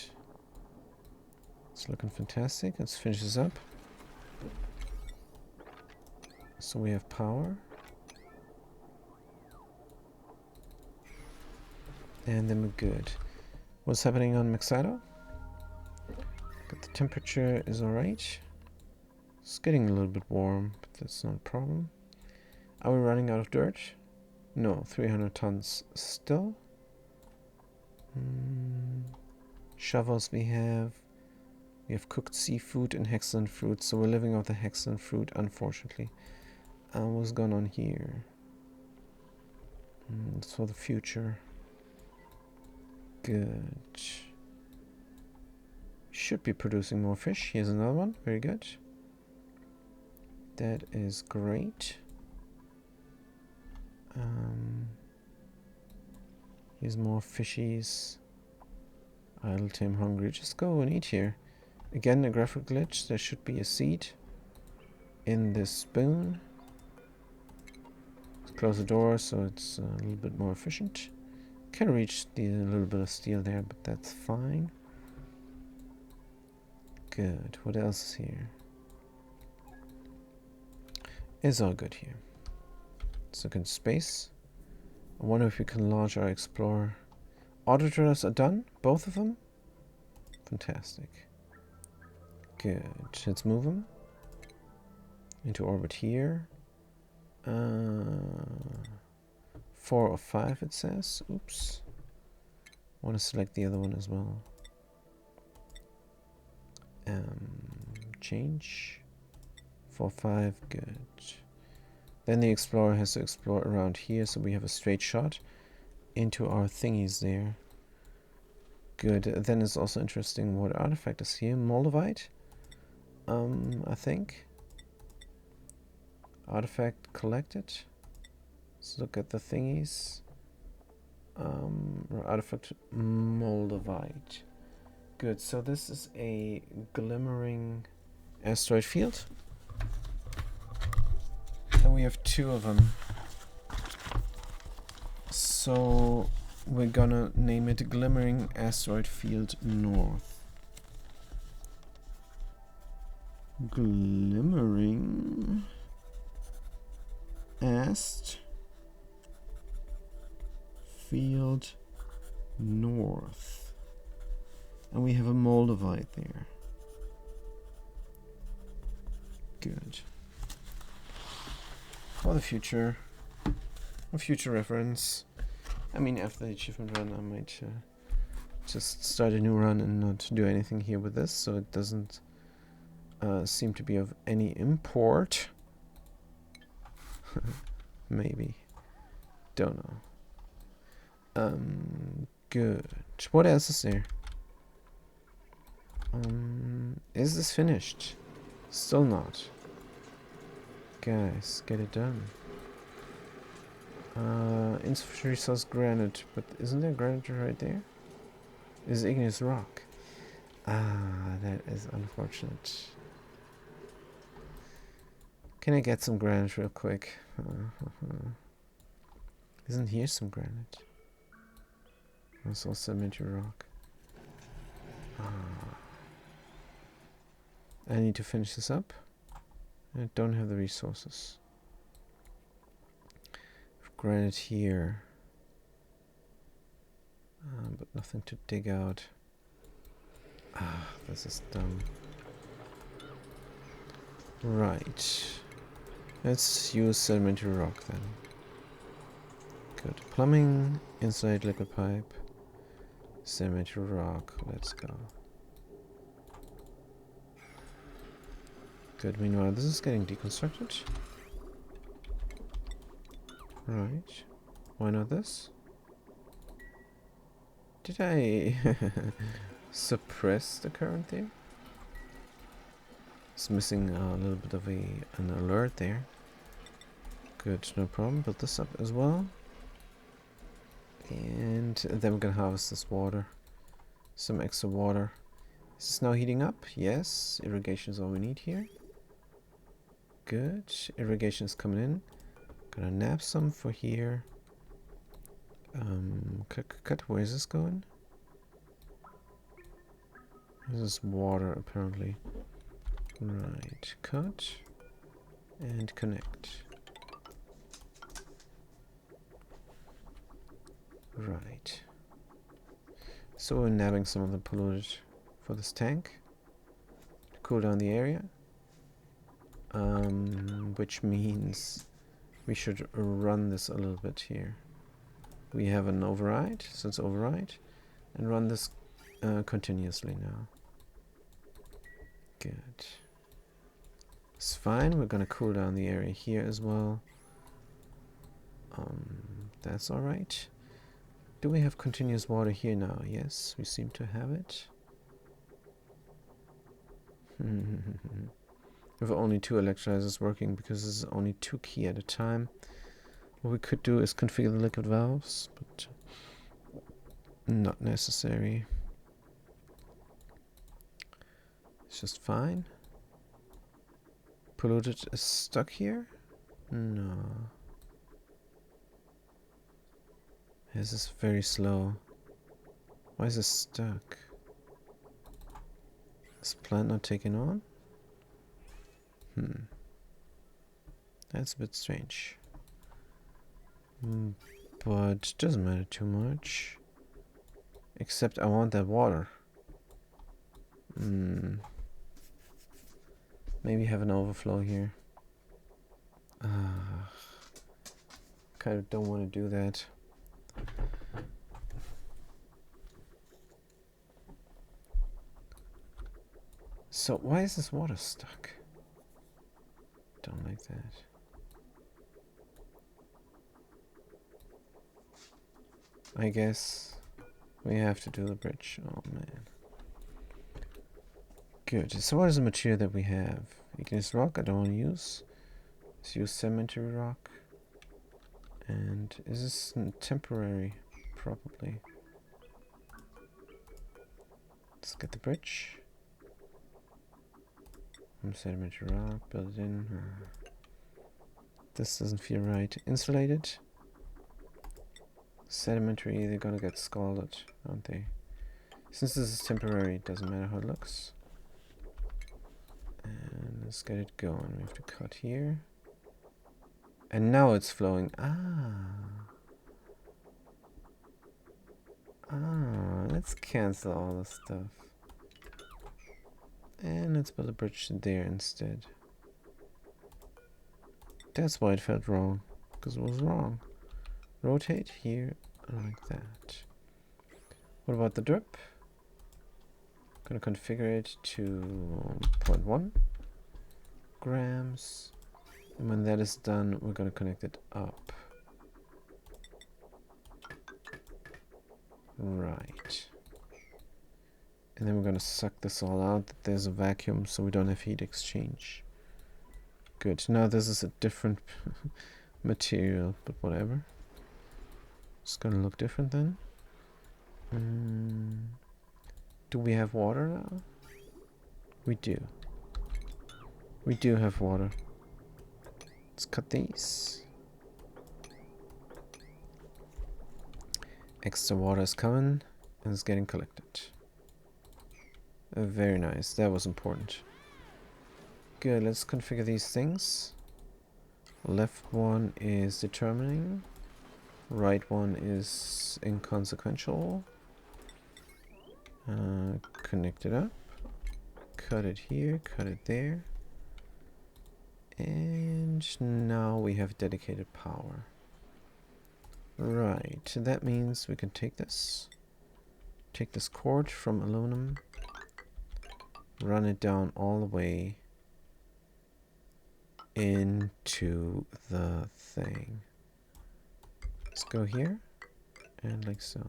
It's looking fantastic. Let's finish this up. So we have power. And then we're good. What's happening on Maxado? But the temperature is alright. It's getting a little bit warm, but that's not a problem. Are we running out of dirt? No, 300 tons still. Shovels we have. We have cooked seafood and hexagon fruit, so we're living off the hexagon fruit, unfortunately. What's going on here? It's for the future. Good. Should be producing more fish. Here's another one. Very good. That is great. Here's more fishies. Idle, tame, hungry. Just go and eat here. Again, a graphic glitch. There should be a seed in this spoon. Let's close the door so it's a little bit more efficient. Can reach a little bit of steel there, but that's fine. Good. What else is here? It's all good here. Let's look in space. I wonder if we can launch our Explorer. Auditors are done? Both of them? Fantastic. Good. Let's move them into orbit here. 4 or 5 it says. Oops. I want to select the other one as well. Change. 4, 5. Good. Then the Explorer has to explore around here, so we have a straight shot into our thingies there. Good. Then it's also interesting what artifact is here. Moldavite, I think. Artifact collected. Let's look at the thingies. Artifact Moldavite. Good. So this is a glimmering asteroid field. And we have 2 of them. So we're gonna name it Glimmering Asteroid Field North. Glimmering Ast Field North. And we have a Moldavite there. Good. For the future. A future reference. I mean, after the achievement run, I might just start a new run and not do anything here with this, so it doesn't seem to be of any import. Maybe. Don't know. Good. What else is there? Is this finished? Still not. Guys, get it done. Insufficient resource granite, but isn't there granite right there? Is igneous rock? Ah, that is unfortunate. Can I get some granite real quick? Isn't here some granite? There's also sedimentary rock. I need to finish this up. I don't have the resources. Granite here, but nothing to dig out. This is dumb. Right, let's use sedimentary rock then. Good. Plumbing, inside liquid pipe, sedimentary rock. Let's go. Good. Meanwhile, this is getting deconstructed. Right. Why not this? Did I suppress the current there? It's missing a little bit of an alert there. Good, no problem. Build this up as well. And then we're gonna harvest this water. Some extra water. Is this now heating up? Yes. Irrigation is all we need here. Good. Irrigation is coming in. Gonna nab some for here. Cut. Where is this going? This is water, apparently. Right. Cut. And connect. Right. So we're nabbing some of the polluted for this tank. To cool down the area. Which means we should run this a little bit here. We have an override, so it's override, and run this continuously now. Good. It's fine. We're gonna cool down the area here as well. That's alright. Do we have continuous water here now? Yes, we seem to have it. We have only 2 electrolyzers working because this is only 2 key at a time. What we could do is configure the liquid valves, but not necessary. It's just fine. Polluted is stuck here? No. This is very slow. Why is this stuck? Is plant not taking on? That's a bit strange. But doesn't matter too much. Except I want that water. Maybe have an overflow here. Kind of don't want to do that. So why is this water stuck? Don't like that. I guess we have to do the bridge. Oh man. Good. So what is the material that we have? Igneous rock I don't want to use. Let's use cemetery rock. And is this temporary? Probably. Let's get the bridge. Sedimentary rock, build it in. This doesn't feel right. Insulated. Sedimentary, they're gonna get scalded, aren't they? Since this is temporary, it doesn't matter how it looks. And let's get it going. We have to cut here. And now it's flowing. Let's cancel all this stuff. And let's build a bridge there instead. That's why it felt wrong. Because it was wrong. Rotate here like that. What about the drip? Gonna configure it to 0.1 grams. And when that is done, we're gonna connect it up. Right. And then we're gonna suck this all out. There's a vacuum, so we don't have heat exchange. Good. Now this is a different material, but whatever. It's gonna look different then. Do we have water now? We do. We do have water. Let's cut these. Extra water is coming and it's getting collected. Very nice. That was important. Good. Let's configure these things. Left one is determining. Right one is inconsequential. Connect it up. Cut it here. Cut it there. And now we have dedicated power. Right. That means we can take this. Take this cord from aluminum. Run it down all the way into the thing. Let's go here and like so.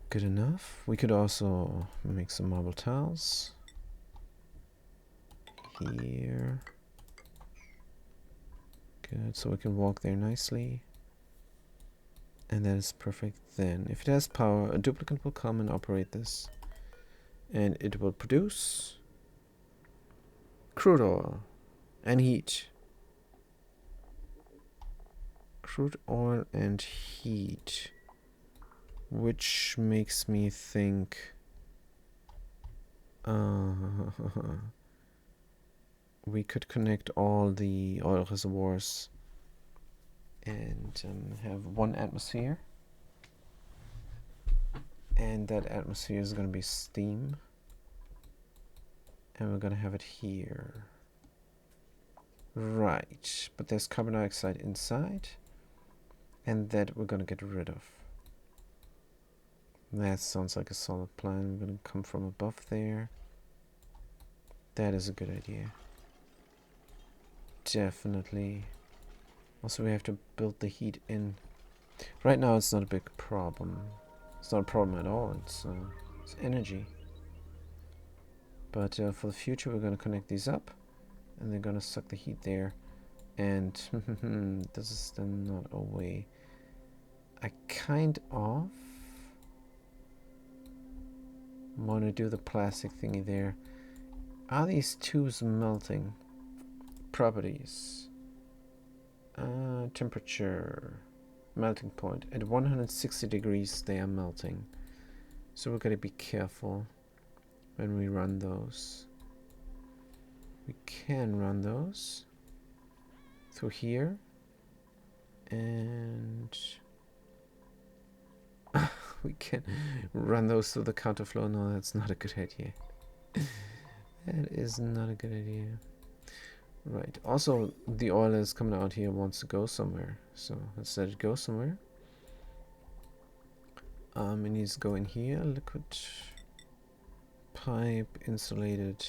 Good enough. We could also make some marble tiles here. Good, so we can walk there nicely. And that is perfect then. If it has power, a duplicate will come and operate this. And it will produce crude oil and heat. Crude oil and heat. Which makes me think we could connect all the oil reservoirs and have 1 atmosphere. And that atmosphere is going to be steam. And we're going to have it here. Right. But there's carbon dioxide inside. And that we're going to get rid of. That sounds like a solid plan. We're gonna come from above there. That is a good idea. Definitely. Also, we have to build the heat in. Right now, it's not a big problem. It's not a problem at all. It's energy. But for the future, we're going to connect these up. And they're going to suck the heat there. And this is then not a way. I kind of want to do the plastic thingy there. Are these tubes melting? Properties. Temperature. Melting point. At 160 degrees they are melting. So we're going to be careful when we run those. We can run those through here. And we can run those through the counterflow. No, that's not a good idea. That is not a good idea. Right. Also, the oil is coming out here, wants to go somewhere. So let's let it go somewhere. It needs to go in here. Liquid pipe insulated.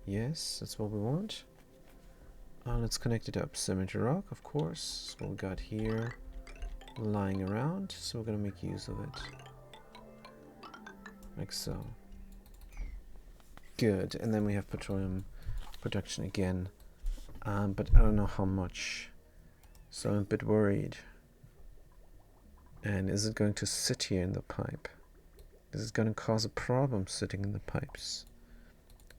Yes, that's what we want. Let's connect it up. Cemetery rock, of course. That's what we got here lying around. So we're gonna make use of it. Like so. Good. And then we have petroleum production again. But I don't know how much. So I'm a bit worried. And is it going to sit here in the pipe? Is it going to cause a problem sitting in the pipes?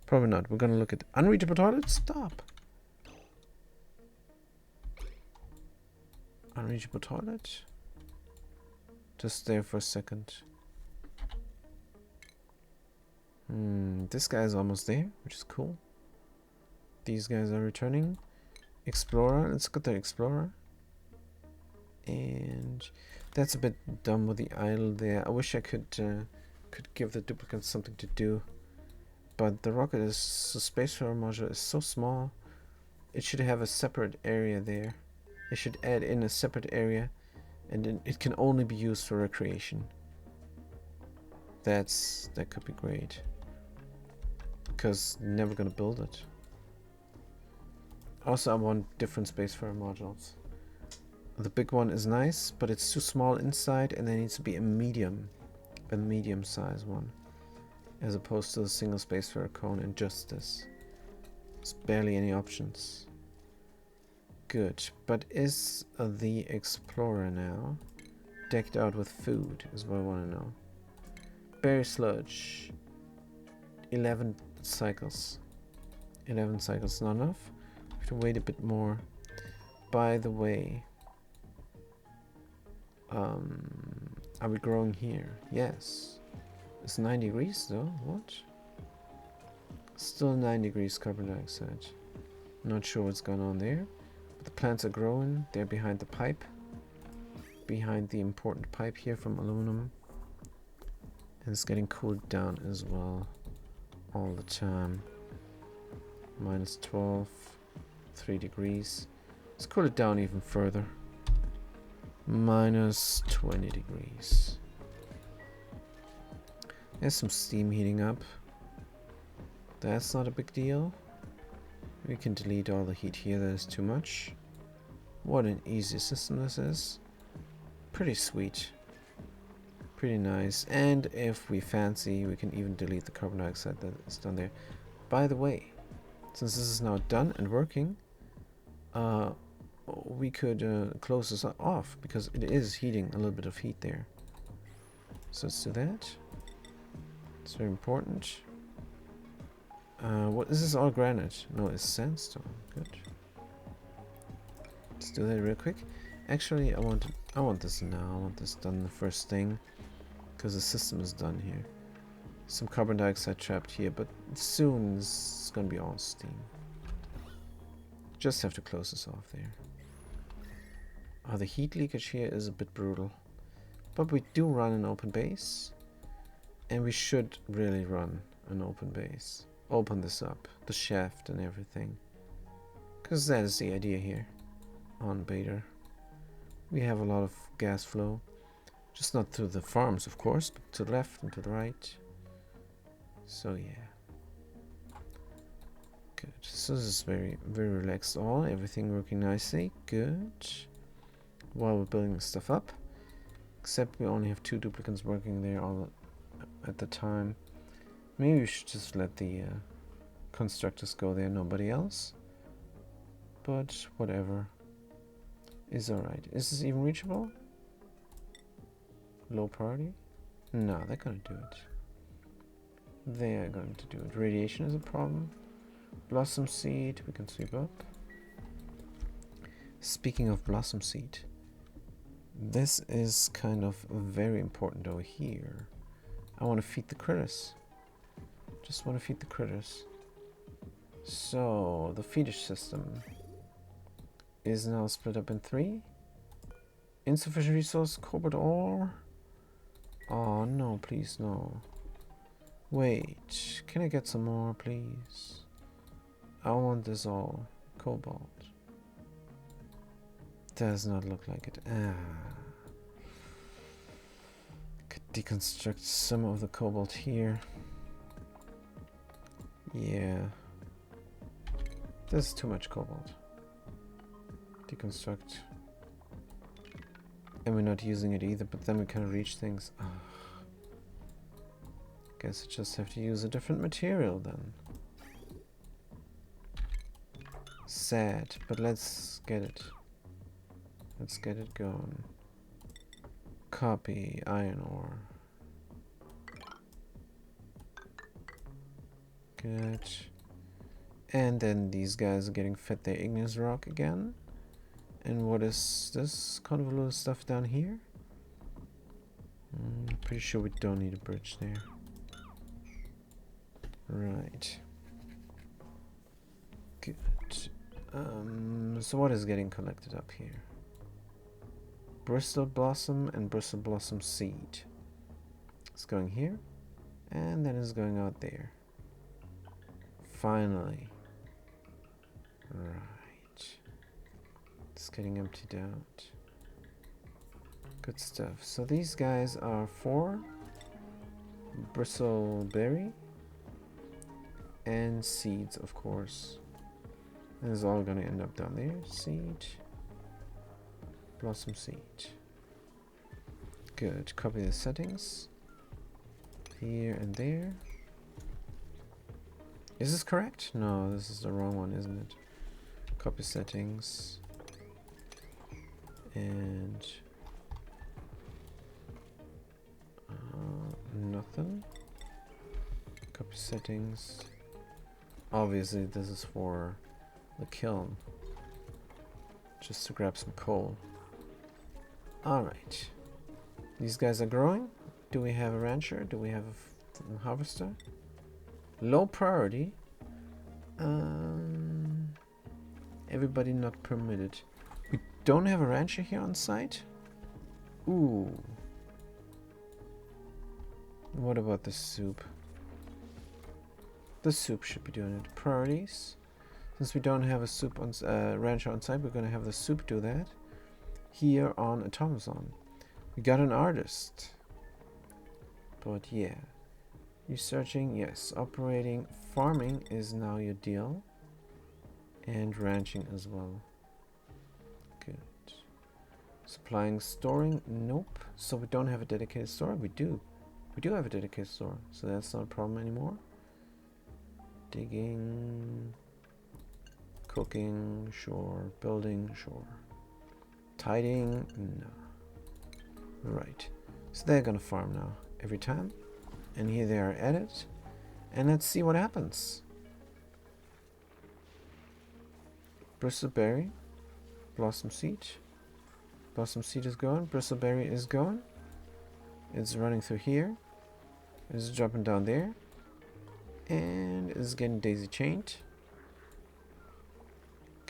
Probably not. We're going to look at unreachable toilet. Stop. Unreachable toilet. Just there for a second. This guy is almost there, which is cool. These guys are returning. Explorer. Let's get the Explorer. And that's a bit dumb with the idle there. I wish I could give the duplicants something to do. But the rocket is, the spacefarer module is so small. It should have a separate area there. It should add in a separate area. And then it can only be used for recreation. That could be great. Because never gonna build it. Also, I want different spacefarer modules. The big one is nice, but it's too small inside, and there needs to be a medium size one, as opposed to the single spacefarer cone in just this. There's barely any options. Good, but is the Explorer now decked out with food? Is what I want to know. Berry sludge. 11 cycles. 11 cycles not enough. We have to wait a bit more. By the way, are we growing here? Yes. It's 9 degrees though. What? Still 9 degrees carbon dioxide. Not sure what's going on there. But the plants are growing. They're behind the pipe. Behind the important pipe here from aluminum. And it's getting cooled down as well. All the time. Minus 12. 3 degrees. Let's cool it down even further. Minus 20 degrees. There's some steam heating up. That's not a big deal. We can delete all the heat here, that is too much. What an easy system this is. Pretty sweet. Pretty nice. And if we fancy, we can even delete the carbon dioxide that is done there. By the way, since this is now done and working, we could close this off because it is heating a little bit of heat there. So let's do that. It's very important. What is this? All granite? No, it's sandstone. Good. Let's do that real quick. Actually, I want this now. I want this done the first thing because the system is done here. Some carbon dioxide trapped here, but soon it's gonna be all steam. Just have to close this off there. The heat leakage here is a bit brutal. But we do run an open base. And we should really run an open base. Open this up. The shaft and everything. Because that is the idea here. On Beta. We have a lot of gas flow. Just not to the farms, of course, but to the left and to the right. So yeah. Good. So this is very, very relaxed all. Everything working nicely. Good. While we're building stuff up. Except we only have 2 duplicates working there all at the time. Maybe we should just let the constructors go there, nobody else. But whatever. Is alright. Is this even reachable? Low priority? No, they're gonna do it. They are going to do it. Radiation is a problem. Blossom seed, we can sweep up. Speaking of blossom seed, this is kind of very important over here. I want to feed the critters. Just want to feed the critters. So, the feedage system is now split up in 3. Insufficient resource, cobalt ore. Oh no, please no. Wait, can I get some more, please? I want this all. Cobalt. Does not look like it. Could deconstruct some of the cobalt here. Yeah. This is too much cobalt. Deconstruct. And we're not using it either, but then we can't reach things. Ugh. Guess I just have to use a different material then. Sad, but let's get it. Let's get it going. Copy iron ore. Good. And then these guys are getting fed their igneous rock again. And what is this convoluted stuff down here? Pretty sure we don't need a bridge there. Right. Good. So what is getting collected up here? Bristol blossom and bristle blossom seed. It's going here. And then it's going out there. Finally. Right. It's getting emptied out. Good stuff. So these guys are for bristleberry and seeds, of course. This is all gonna end up down there. Seed. Blossom seed. Good. Copy the settings. Here and there. Is this correct? No, this is the wrong one, isn't it? Copy settings. And nothing. Copy settings. Obviously this is for the kiln. Just to grab some coal. Alright. These guys are growing. Do we have a rancher? Do we have a harvester? Low priority. Everybody not permitted. We don't have a rancher here on site? Ooh. What about the soup? The soup should be doing it. Priorities. Since we don't have a soup on rancher on site, we're gonna have the soup do that. Here on Automazon. We got an artist. But yeah. Researching, yes. Operating, farming is now your deal. And ranching as well. Good. Supplying, storing, nope. So we don't have a dedicated store? We do. We do have a dedicated store, so that's not a problem anymore. Digging, cooking, sure. Building, sure. Tidying, no. Right. So they're gonna farm now every time. And here they are at it. And let's see what happens. Bristleberry, blossom seed. Blossom seed is going. Bristleberry is going. It's running through here. It's dropping down there. And it's getting daisy chained.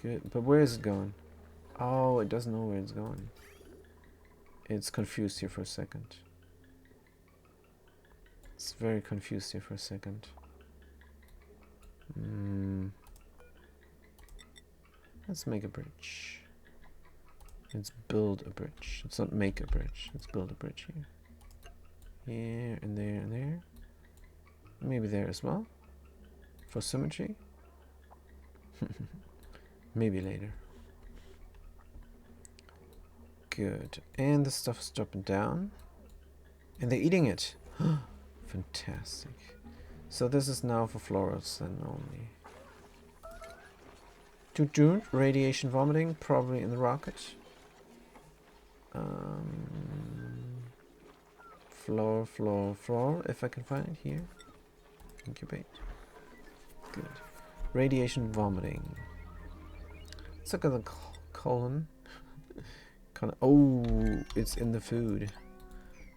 Good. But where is it going? Oh, it doesn't know where it's going. It's confused here for a second. It's very confused here for a second. Let's make a bridge. Let's build a bridge. Let's not make a bridge. Let's build a bridge here. Here and there and there. Maybe there as well. For symmetry. Maybe later. Good. And the stuff is dropping down. And they're eating it. Fantastic. So this is now for florals then only. Radiation vomiting, probably in the rocket. Floor, if I can find it here. Incubate. Good. Radiation vomiting. Let's look at the colon. Oh, it's in the food.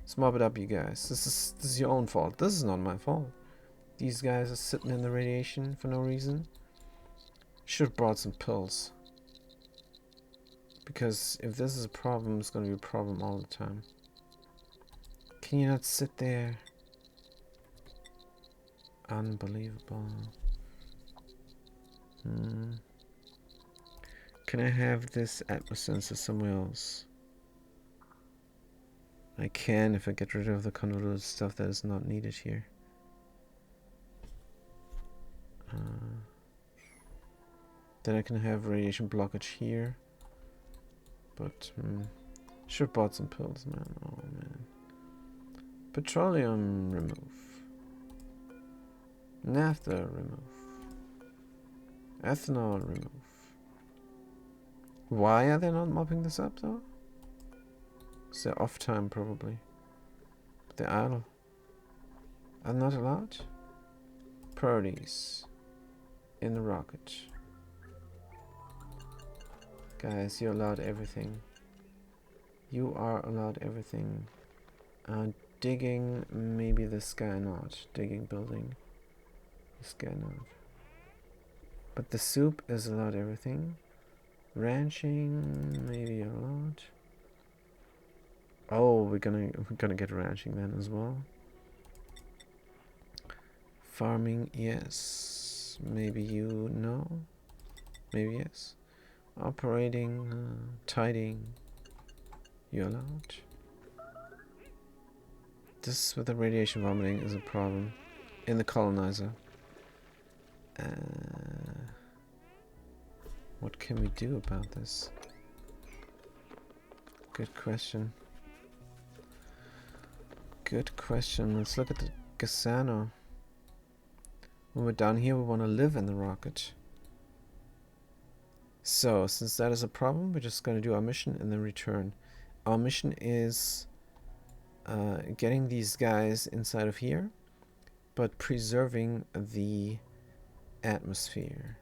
Let's mop it up, you guys. This is your own fault. This is not my fault. These guys are sitting in the radiation for no reason. Should have brought some pills. Because if this is a problem, it's going to be a problem all the time. Can you not sit there? Unbelievable. Can I have this atmos sensor somewhere else? I can if I get rid of the convoluted stuff that is not needed here. Then I can have radiation blockage here. But, should have bought some pills, man. Oh, man. Petroleum remove. Naphtha remove. Ethanol remove. Why are they not mopping this up, though? It's their off time, probably. But they're idle. Are not allowed? Priorities. In the rocket. Guys, you're allowed everything. You are allowed everything. Digging, maybe this guy not. Digging, building. This guy not. But the soup is allowed everything. Ranching, maybe a lot. Oh, we're gonna get ranching then as well. Farming, yes. Maybe you no. Maybe yes. Operating, tidying. You're allowed. This with the radiation vomiting is a problem in the colonizer. What can we do about this? Good question. Good question. Let's look at the Gasano. When we're down here, we want to live in the rocket. So, since that is a problem, we're just going to do our mission and then return. Our mission is getting these guys inside of here, but preserving the atmosphere.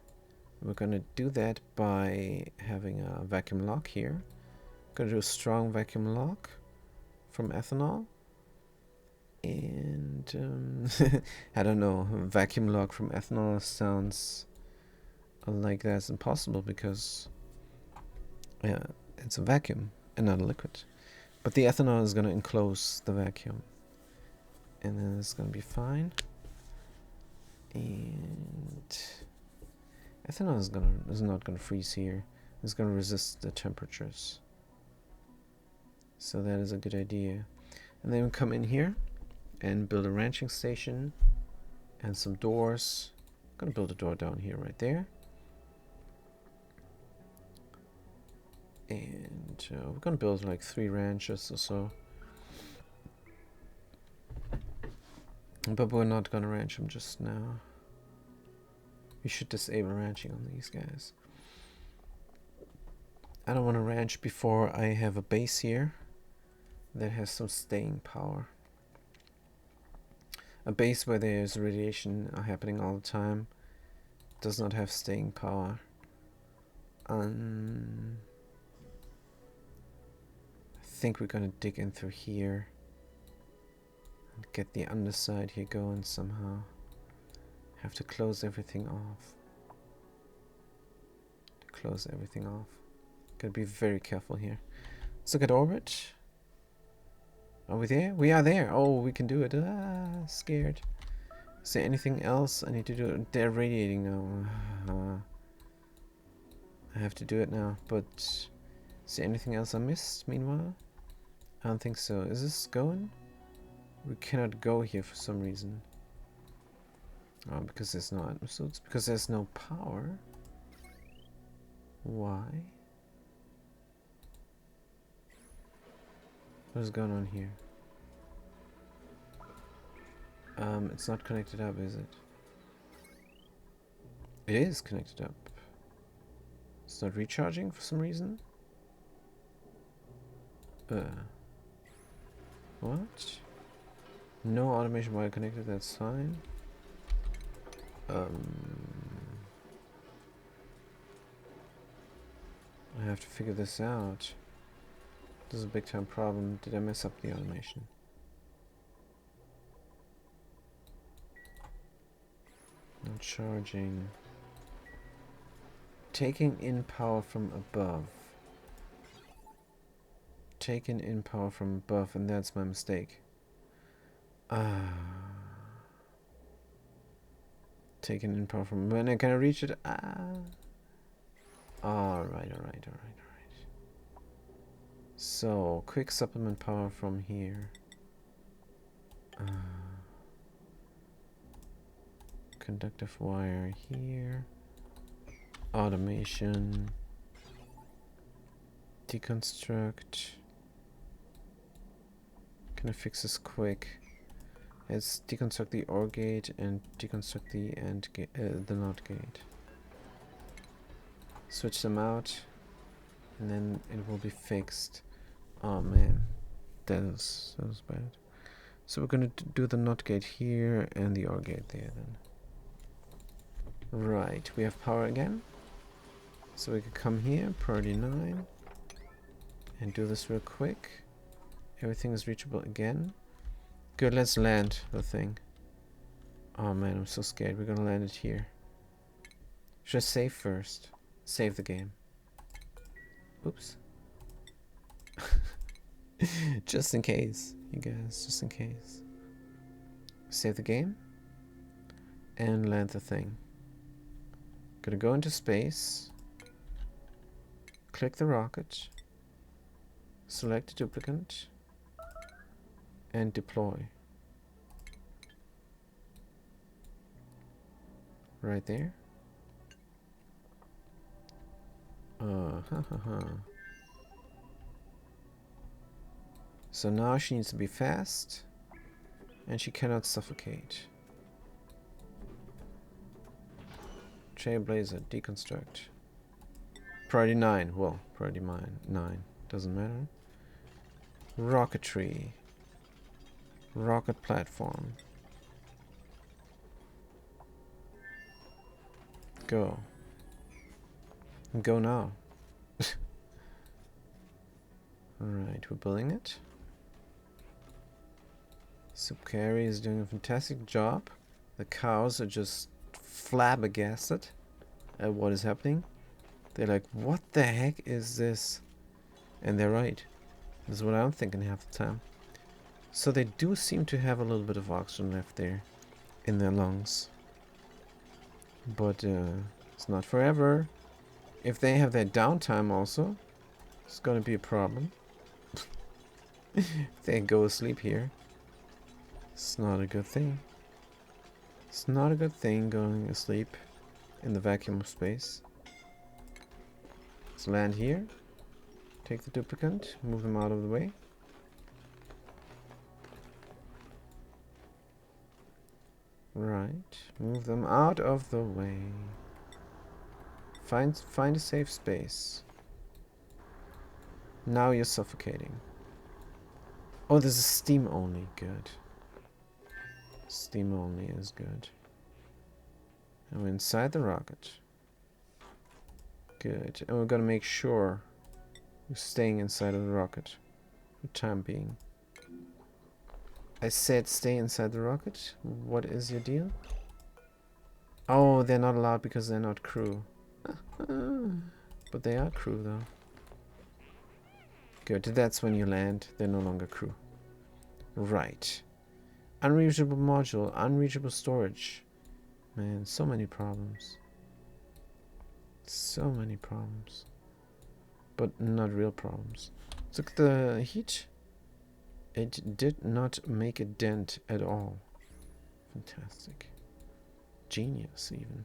We're going to do that by having a vacuum lock here. Going to do a strong vacuum lock from ethanol. And I don't know, vacuum lock from ethanol sounds like that's impossible because it's a vacuum and not a liquid. But the ethanol is going to enclose the vacuum. And then it's going to be fine. And ethanol is not going to freeze here. It's going to resist the temperatures. So that is a good idea. And then we come in here and build a ranching station and some doors. I'm going to build a door down here right there. And we're going to build like 3 ranches or so. But we're not going to ranch them just now. We should disable ranching on these guys. I don't want to ranch before I have a base here that has some staying power. A base where there's radiation happening all the time does not have staying power. I think we're gonna dig in through here and get the underside here going somehow. Have to close everything off. Close everything off. Gotta be very careful here. Let's look at orbit. Are we there? We are there. Oh, we can do it. Ah, scared. Is there anything else I need to do? They're radiating now. I have to do it now, but Is there anything else I missed meanwhile? I don't think so. Is this going? We cannot go here for some reason. Oh, because there's no atmosphere. It's because there's no power. Why? What is going on here? It's not connected up, is it? It is connected up. It's not recharging for some reason. What? No automation while connected, that's fine. I have to figure this out. This is a big time problem. Did I mess up the automation? Not charging. Taking in power from above. Taken in power from above, and that's my mistake. Taken in power from when I can reach it. Alright. So, quick supplement power from here. Conductive wire here. Automation. Deconstruct. Can I fix this quick? Let's deconstruct the OR gate and deconstruct the AND gate, the NOT gate. Switch them out, and then it will be fixed. Oh man, that was bad. So we're gonna do the NOT gate here and the OR gate there then. Right, we have power again. So we could come here, priority 9, and do this real quick. Everything is reachable again. Good, let's land the thing. Oh man, I'm so scared. We're gonna land it here. Should I save first? Save the game. Oops. Just in case, you guys, just in case. Save the game. And land the thing. Gonna go into space. Click the rocket. Select a duplicate. And deploy. Right there. So now she needs to be fast. And she cannot suffocate. Trailblazer, deconstruct. Priority 9. Well, priority 9. Doesn't matter. Rocketry. Rocket platform. Go. Go now. Alright, we're building it. Subcarry is doing a fantastic job. The cows are just flabbergasted at what is happening. They're like, what the heck is this? And they're right. This is what I'm thinking half the time. So they do seem to have a little bit of oxygen left there in their lungs. But it's not forever. If they have their downtime also, it's gonna be a problem. If they go asleep here, it's not a good thing. It's not a good thing going asleep in the vacuum of space. Let's land here. Take the duplicate, move them out of the way. Right, move them out of the way. Find a safe space. Now you're suffocating. Oh, this is steam only. Good. Steam only is good. And we're inside the rocket. Good. And we're gonna make sure we're staying inside of the rocket for the time being. I said stay inside the rocket. What is your deal? Oh, they're not allowed because they're not crew. But they are crew though. Good, that's when you land. They're no longer crew. Right. Unreachable module, unreachable storage. Man, so many problems. So many problems. but not real problems. Let's look at the heat. It did not make a dent at all. Fantastic. Genius, even.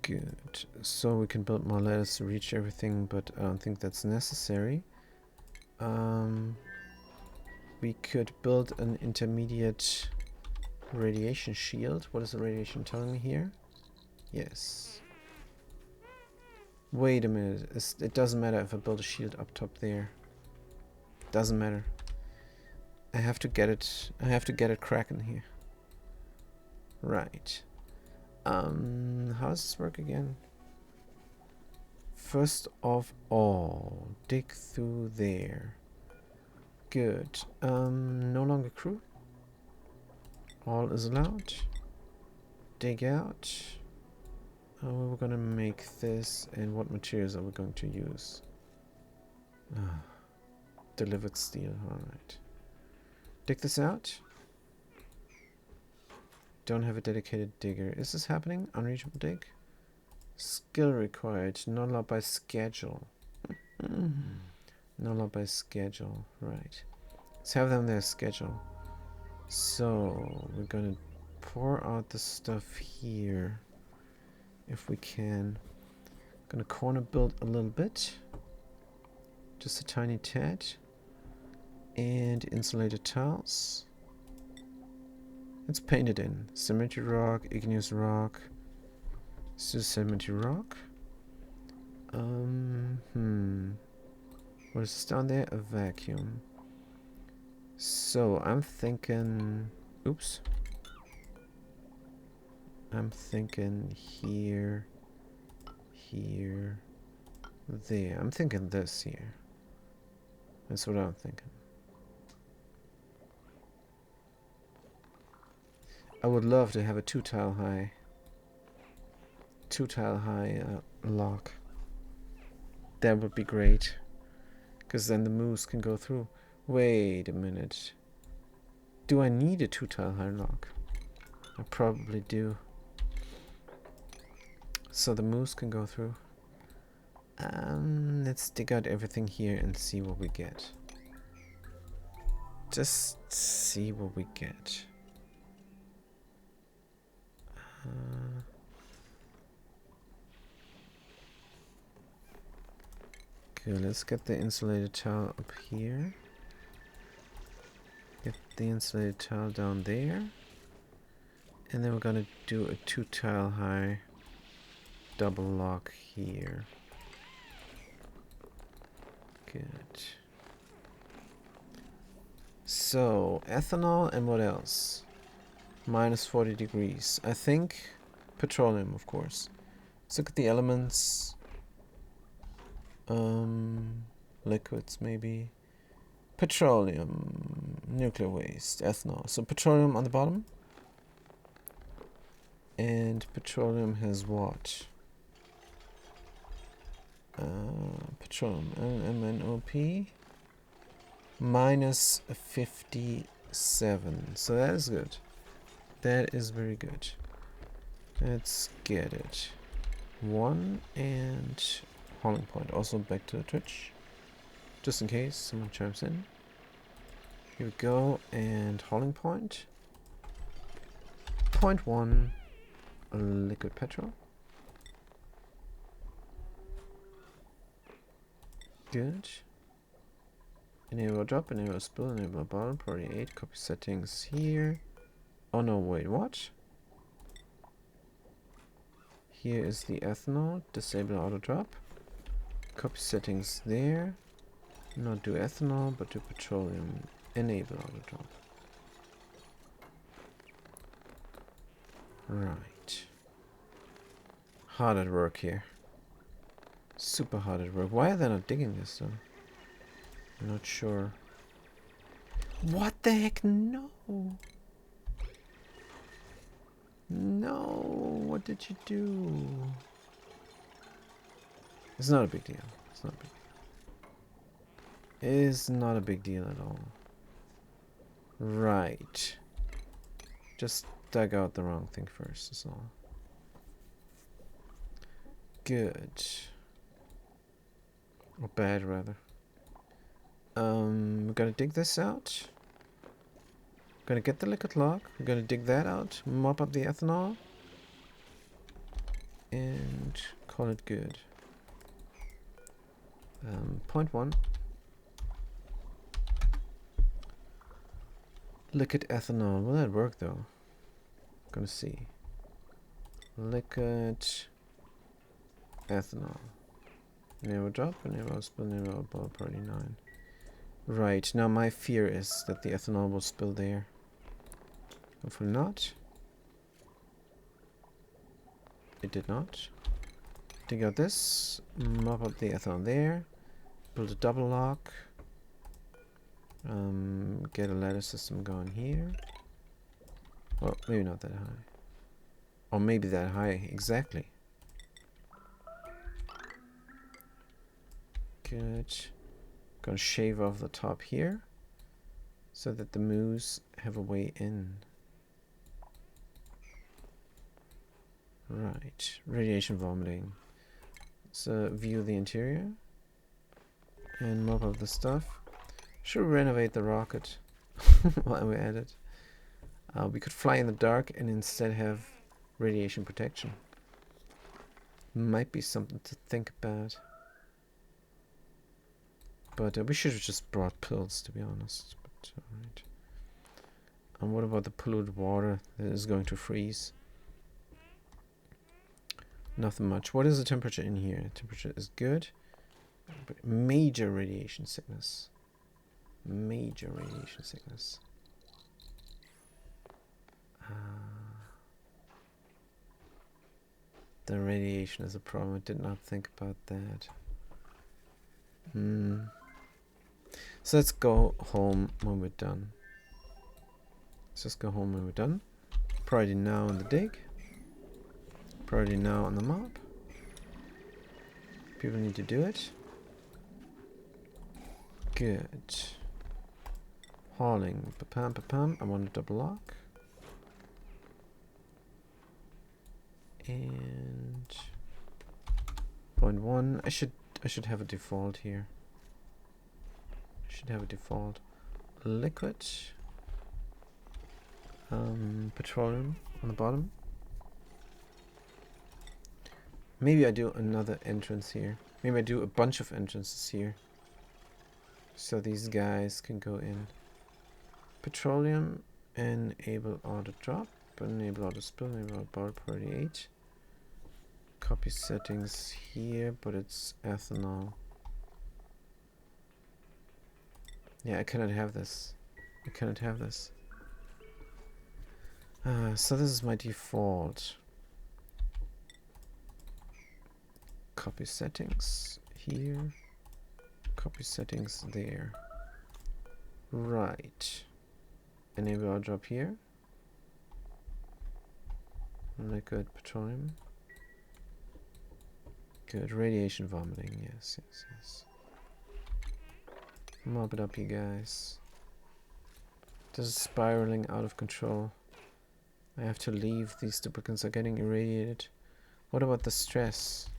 Good. So we can build more ladders to reach everything, but I don't think that's necessary. We could build an intermediate radiation shield. What is the radiation telling me here? Yes. Wait a minute. It doesn't matter if I build a shield up top there. Doesn't matter. I have to get it. I have to get it cracking here. Right. How does this work again? First of all, dig through there. Good. No longer crew. All is allowed. Dig out. We're gonna make this, and what materials are we going to use? Delivered steel. Alright. Dig this out. Don't have a dedicated digger. Is this happening? Unreachable dig? Skill required. Not allowed by schedule. Not allowed by schedule. Right. Let's have them their schedule. So, we're gonna pour out the stuff here. If we can. Gonna corner build a little bit. Just a tiny tad. And insulated tiles. Let's paint it in. Cemetery rock, igneous rock. This is cemetery rock. What is this down there? A vacuum. So I'm thinking. Oops. I'm thinking here. Here. There. I'm thinking this here. That's what I'm thinking. I would love to have a two tile high lock. That would be great. Because then the moose can go through. Wait a minute. Do I need a two tile high lock? I probably do. So the moose can go through. Let's dig out everything here and see what we get. Just see what we get. Okay, let's get the insulated tile up here. Get the insulated tile down there. And then we're gonna do a two tile high double lock here. Good. So, ethanol and what else? Minus 40 degrees. I think petroleum, of course. Let's look at the elements. Liquids, maybe. Petroleum, nuclear waste, ethanol. So petroleum on the bottom. And petroleum has what? Petroleum, MNOP. Minus 57. So that is good. That is very good. Let's get it. 1 and hauling point. Also back to the Twitch. Just in case someone chimes in. Here we go. And hauling point. 0.1 liquid petrol. Good. Enable drop, enable spill, enable bottom, priority 8. Copy settings here. Oh no, wait, what? Here is the ethanol. Disable auto drop. Copy settings there. Not do ethanol, but do petroleum. Enable auto drop. Right. Hard at work here. Super hard at work. Why are they not digging this though? I'm not sure. What the heck? No. No. What did you do? It's not a big deal. It's not a big deal. It's not a big deal at all. Right. Just dug out the wrong thing first, is all. Good. Or bad, rather. We're gonna dig this out. Gonna get the liquid log. We're gonna dig that out. Mop up the ethanol. And call it good. Point 1. Liquid ethanol. Will that work though? Gonna see. Liquid ethanol. Narrow drop, narrow spill, narrow ball, party 9. Right, now my fear is that the ethanol will spill there. Hopefully not. It did not. Dig out this, mop up the ethanol there, build a double lock, get a ladder system going here. Well, maybe not that high. Or maybe that high, exactly. Good. Gonna shave off the top here so that the moose have a way in. Right, radiation vomiting. So view the interior and mop up the stuff. Should renovate the rocket while we're at it. We could fly in the dark and instead have radiation protection. Might be something to think about. But we should have just brought pills, to be honest. But alright. And what about the polluted water that is going to freeze? Nothing much. What is the temperature in here? Temperature is good. But major radiation sickness. Major radiation sickness. The radiation is a problem. I did not think about that. So let's go home when we're done. Let's just go home when we're done. Priority now on the dig. Priority now on the mop. People need to do it. Good. Hauling. Pa-pam, pa-pam. I want a double lock. And point 1. I should have a default here. I should have a default. Liquid. Petroleum on the bottom. Maybe I do another entrance here. Maybe I do a bunch of entrances here. So these guys can go in. Petroleum, enable auto drop, enable auto spill, enable bar party 8. Copy settings here, but it's ethanol. Yeah, I cannot have this. I cannot have this. So this is my default. Copy settings here. Copy settings there. Right. Enable our drop here. Liquid petroleum. Good. Radiation vomiting. Yes, yes, yes. Mop it up, you guys. This is spiraling out of control. I have to leave. These duplicates are getting irradiated. What about the stress?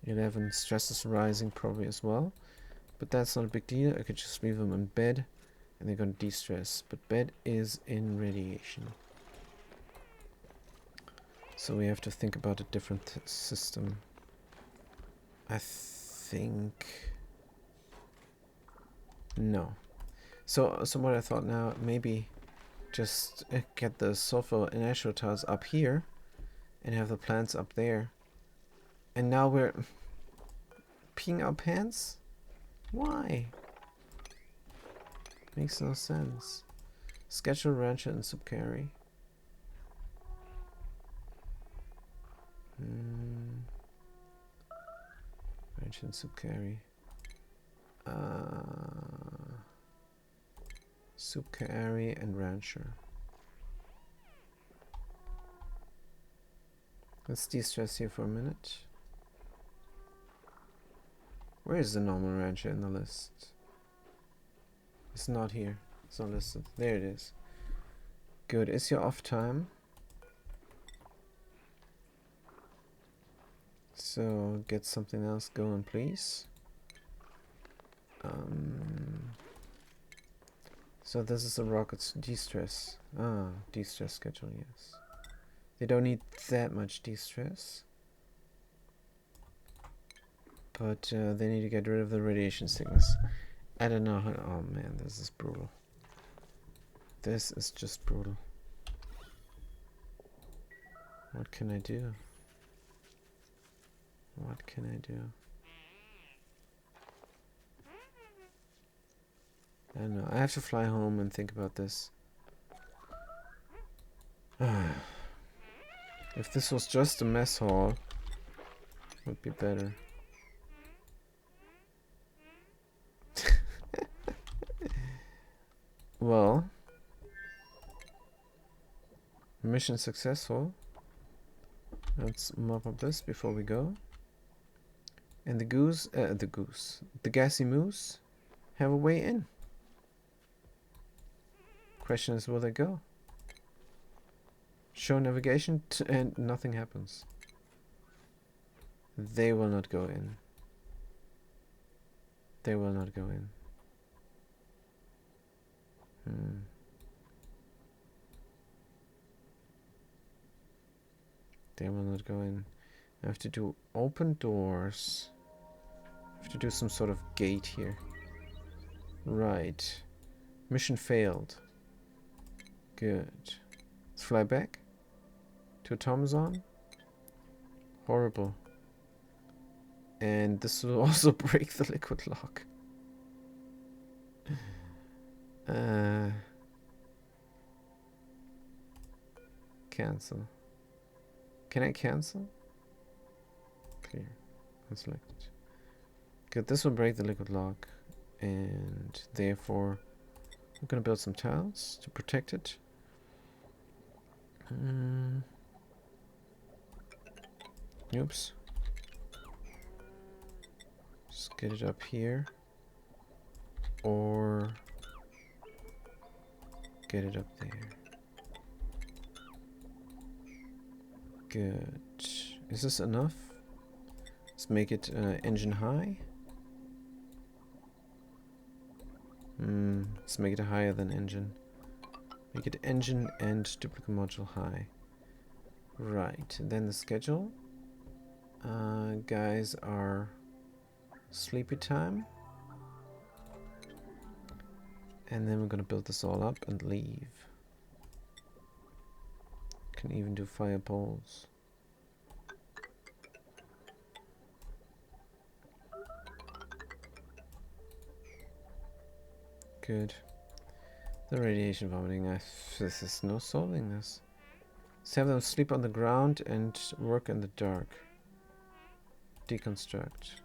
11. Stress is rising probably as well. But that's not a big deal. I could just leave them in bed and they're going to de-stress. But bed is in radiation. So we have to think about a different system. I think... No. So what I thought now, maybe just get the sulfur inertials up here and have the plants up there. And now we're peeing our pants? Why? Makes no sense. Schedule rancher and subcarry. Rancher and subcarry. Subcarry and rancher. Let's de-stress here for a minute. Where is the normal rancher in the list? It's not here. It's not listed. There it is. Good. Is your off time? So get something else going, please. So this is a rocket's de-stress. Ah, de-stress schedule, yes. They don't need that much de-stress. But they need to get rid of the radiation sickness. I don't know how... Oh man, this is brutal. This is just brutal. What can I do? What can I do? I don't know. I have to fly home and think about this. If this was just a mess hall, it would be better. Well, mission successful. Let's mop up this before we go. And the gassy moose have a way in. Question is, will they go? Show navigation and nothing happens. They will not go in. They will not go in. They will not go in. I have to do open doors. I have to do some sort of gate here. Right. Mission failed. Good. Let's fly back to Tomzon. Horrible. And this will also break the liquid lock. Cancel. Can I cancel? Clear. Unselected. Good, this will break the liquid lock. And therefore, I'm gonna build some tiles to protect it. Oops. Just get it up here. Or get it up there. Good. Is this enough? Let's make it engine high. Let's make it higher than engine. Make it engine and duplicate module high. Right, and then the schedule. Guys are sleepy time. And then we're gonna build this all up and leave. Can even do fire poles. Good. The radiation vomiting. This is no solving this. Let's have them sleep on the ground and work in the dark. Deconstruct.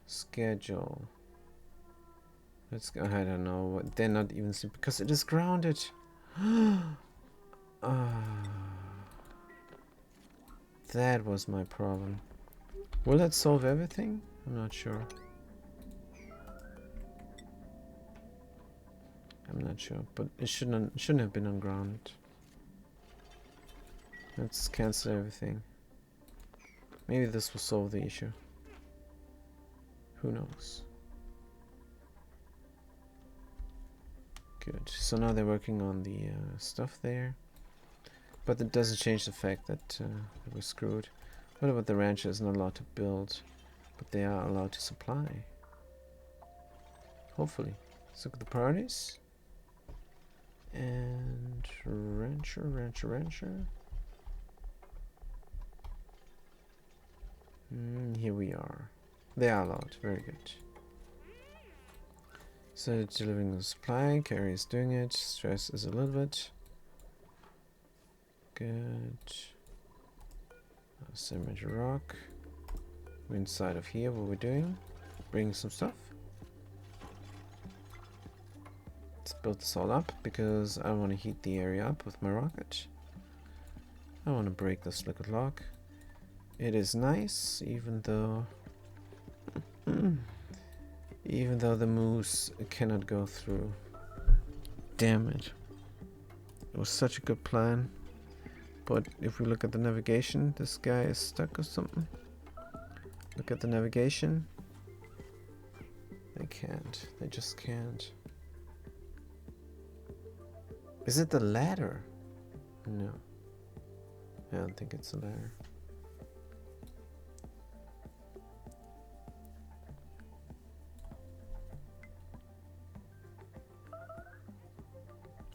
Schedule. Let's go. I don't know. They're not even sleep because it is grounded. That was my problem. Will that solve everything? I'm not sure. I'm not sure, but it shouldn't have been on ground. Let's cancel everything. Maybe this will solve the issue. Who knows? Good. So now they're working on the stuff there. But it doesn't change the fact that we're screwed. What about the rancher is not allowed to build, but they are allowed to supply. Hopefully. Let's look at the priorities. And rancher. Here we are. They are allowed. Very good. So delivering the supply. Carrie is doing it. Stress is a little bit. Good. Cemetery rock. We're inside of here. What we're doing? Bringing some stuff. Let's build this all up because I want to heat the area up with my rocket. I want to break this liquid lock. It is nice, even though the moose cannot go through. Damn it. It was such a good plan. But if we look at the navigation, this guy is stuck or something. Look at the navigation. They can't. They just can't. Is it the ladder? No. I don't think it's the ladder.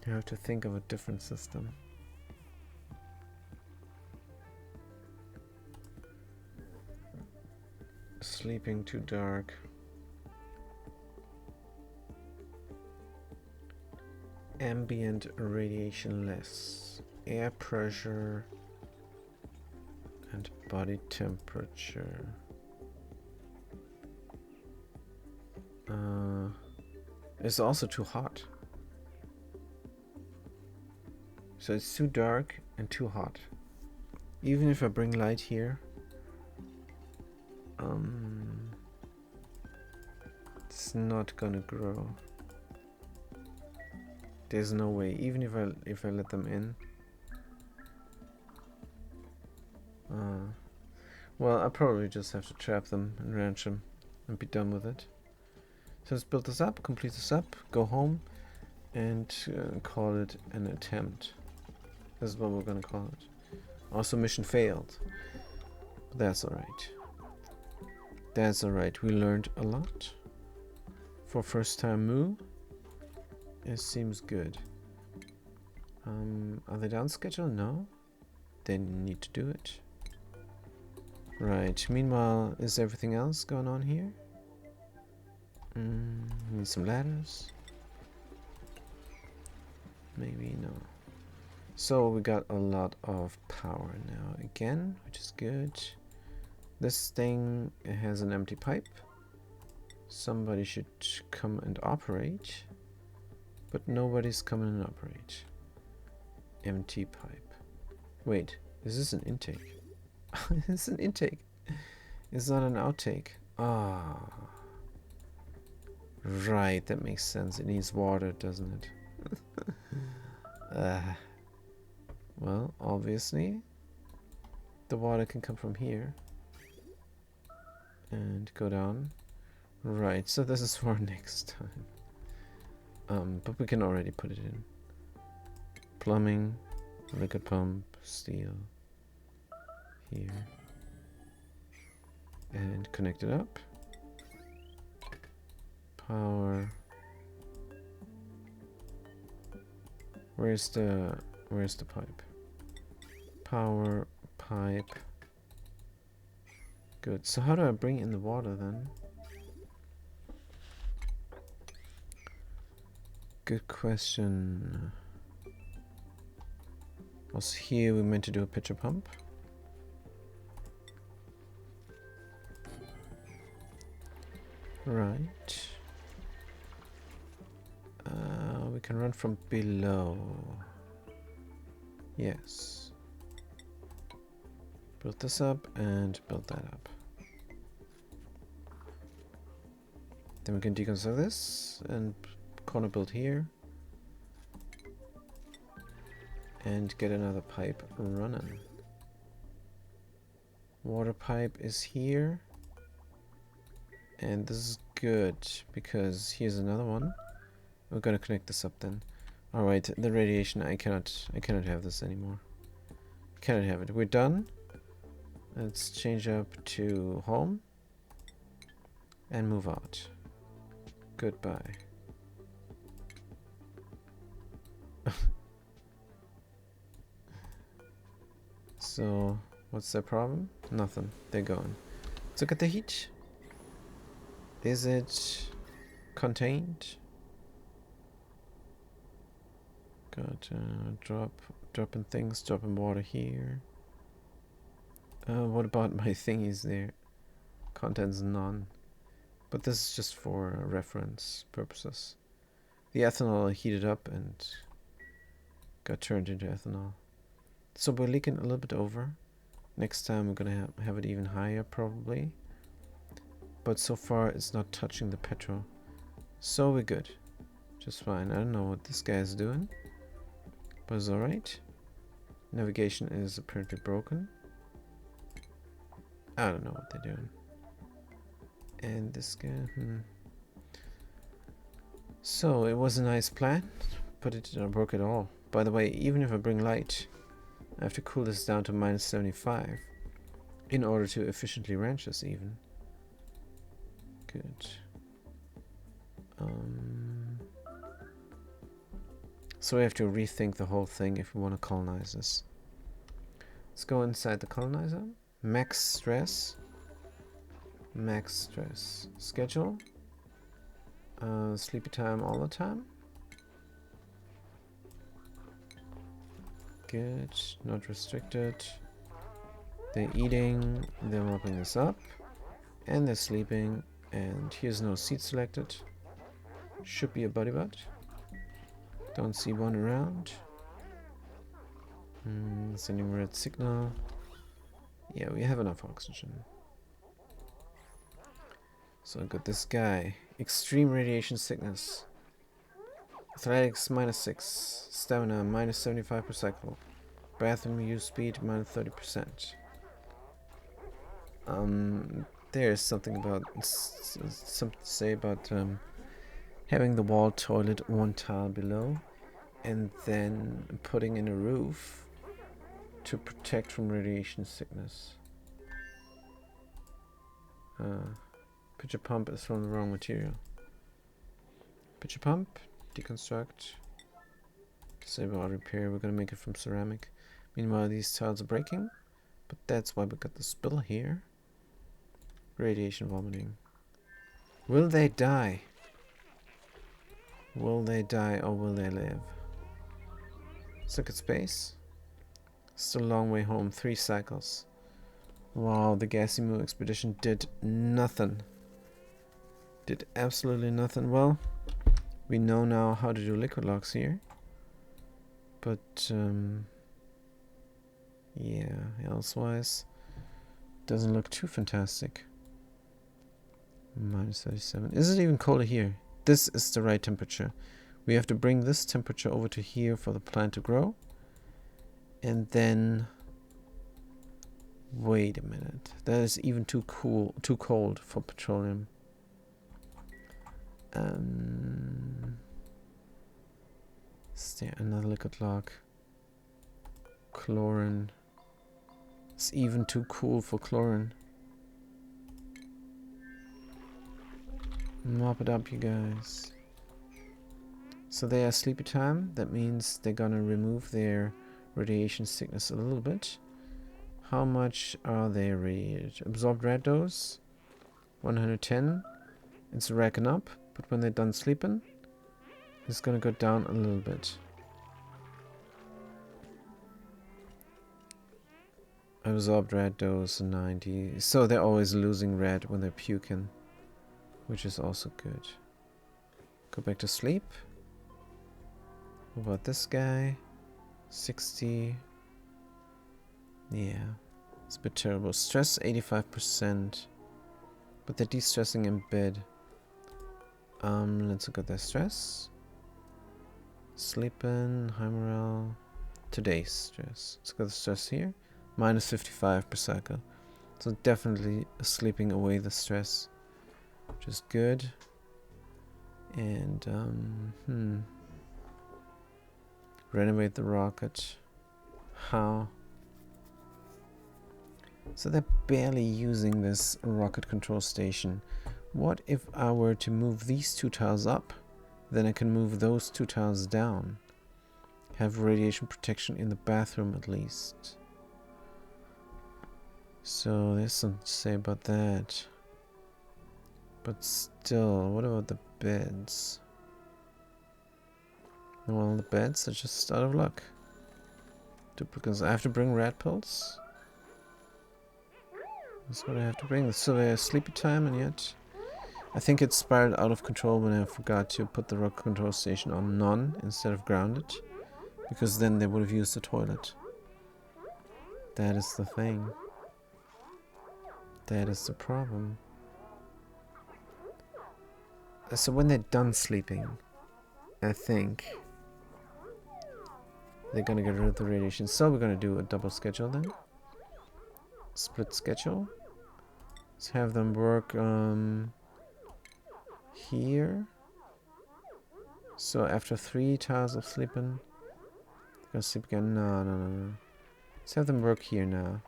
I have to think of a different system. Sleeping too dark. Ambient radiation less. Air pressure and body temperature. It's also too hot. So it's too dark and too hot. Even if I bring light here, it's not gonna grow. There's no way. Even if I let them in. Well, I probably just have to trap them and ranch them and be done with it. So let's build this up, complete this up, go home, and call it an attempt. This is what we're gonna call it. Also, mission failed. But that's alright. That's alright. We learned a lot. For first time move, it seems good. Are they down schedule? No. They need to do it. Right. Meanwhile, is everything else going on here? Need some ladders. Maybe no. So we got a lot of power now again, which is good. This thing has an empty pipe. Somebody should come and operate. But nobody's coming and operate. Empty pipe. Wait, is this an intake? It's an intake. It's not an outtake. Ah. Right, that makes sense. It needs water, doesn't it? Well, obviously, the water can come from here. And go down. Right, so this is for next time. But we can already put it in. Plumbing, liquid pump, steel. Here. And connect it up. Power. Where's the pipe? Power, pipe. Good. So how do I bring in the water then? Good question. Was here we meant to do a pitcher pump? Right. We can run from below. Yes. Build this up and build that up. Then we can deconstruct this and corner build here. And get another pipe running. Water pipe is here. And this is good because here's another one. We're gonna connect this up then. Alright, the radiation, I cannot have this anymore. Cannot have it. We're done. Let's change up to home. And move out. Goodbye. So, what's their problem? Nothing. They're gone. Let's look at the heat. Is it contained? Got dropping things, dropping water here. What about my thingies there? Contents none. But this is just for reference purposes. The ethanol heated up and got turned into ethanol. So we're leaking a little bit over. Next time we're gonna have it even higher probably. But so far it's not touching the petrol. So we're good. Just fine. I don't know what this guy is doing. But it's alright. Navigation is apparently broken. I don't know what they're doing. And this guy, So, it was a nice plan, but it did not work at all. By the way, even if I bring light, I have to cool this down to minus 75 in order to efficiently ranch this even. Good. So we have to rethink the whole thing if we want to colonize this. Let's go inside the colonizer. Max stress. Max stress. Schedule. Sleepy time all the time. Good. Not restricted. They're eating. They're mopping this up. And they're sleeping. And here's no seat selected. Should be a body bot. Don't see one around. Sending red signal. Yeah, we have enough oxygen. So I got this guy. Extreme radiation sickness. Athletics -6. Stamina -75 per cycle. Bathroom use speed -30%. There's something to say about having the wall toilet one tile below and then putting in a roof to protect from radiation sickness. Pitcher pump is from the wrong material. Pitcher pump, deconstruct, disable or repair. We're gonna make it from ceramic. Meanwhile, these tiles are breaking, but that's why we got the spill here. Radiation vomiting. Will they die? Will they die or will they live? Let's look at space. Still a long way home. 3 cycles. Wow, the Gasimu expedition did nothing. Did absolutely nothing. Well, we know now how to do liquid locks here. But, yeah, elsewise, doesn't look too fantastic. -37. Is it even colder here? This is the right temperature. We have to bring this temperature over to here for the plant to grow. And then... Wait a minute. That is even too cold for petroleum. Is there another liquid lock? Chlorine. It's even too cool for chlorine. Mop it up, you guys. So they are sleepy time. That means they're gonna remove their radiation sickness a little bit. How much are they radiated? Absorbed red dose 110. It's racking up, but when they're done sleeping, it's gonna go down a little bit. Absorbed red dose 90. So they're always losing red when they're puking, which is also good. Go back to sleep. What about this guy? 60. Yeah, it's a bit terrible. Stress 85%, but they're de-stressing in bed. Let's look at their stress. Sleeping, high morale. Today's stress. Let's look at the stress here. -55 per cycle. So definitely sleeping away the stress, which is good. And renovate the rocket. How? So they're barely using this rocket control station. What if I were to move these 2 tiles up? Then I can move those 2 tiles down. Have radiation protection in the bathroom at least. So there's something to say about that. But still, what about the beds? Well, the beds are just out of luck. Duplicates. I have to bring rat pills. That's what I have to bring. So they have sleepy time, and yet I think it spiraled out of control when I forgot to put the rocket control station on none instead of grounded, because then they would have used the toilet. That is the thing. That is the problem. So when they're done sleeping, I think they're gonna get rid of the radiation. So we're gonna do a double schedule then. Split schedule. Let's have them work here. So after 3 tiles of sleeping, they're gonna sleep again. No. Let's have them work here now.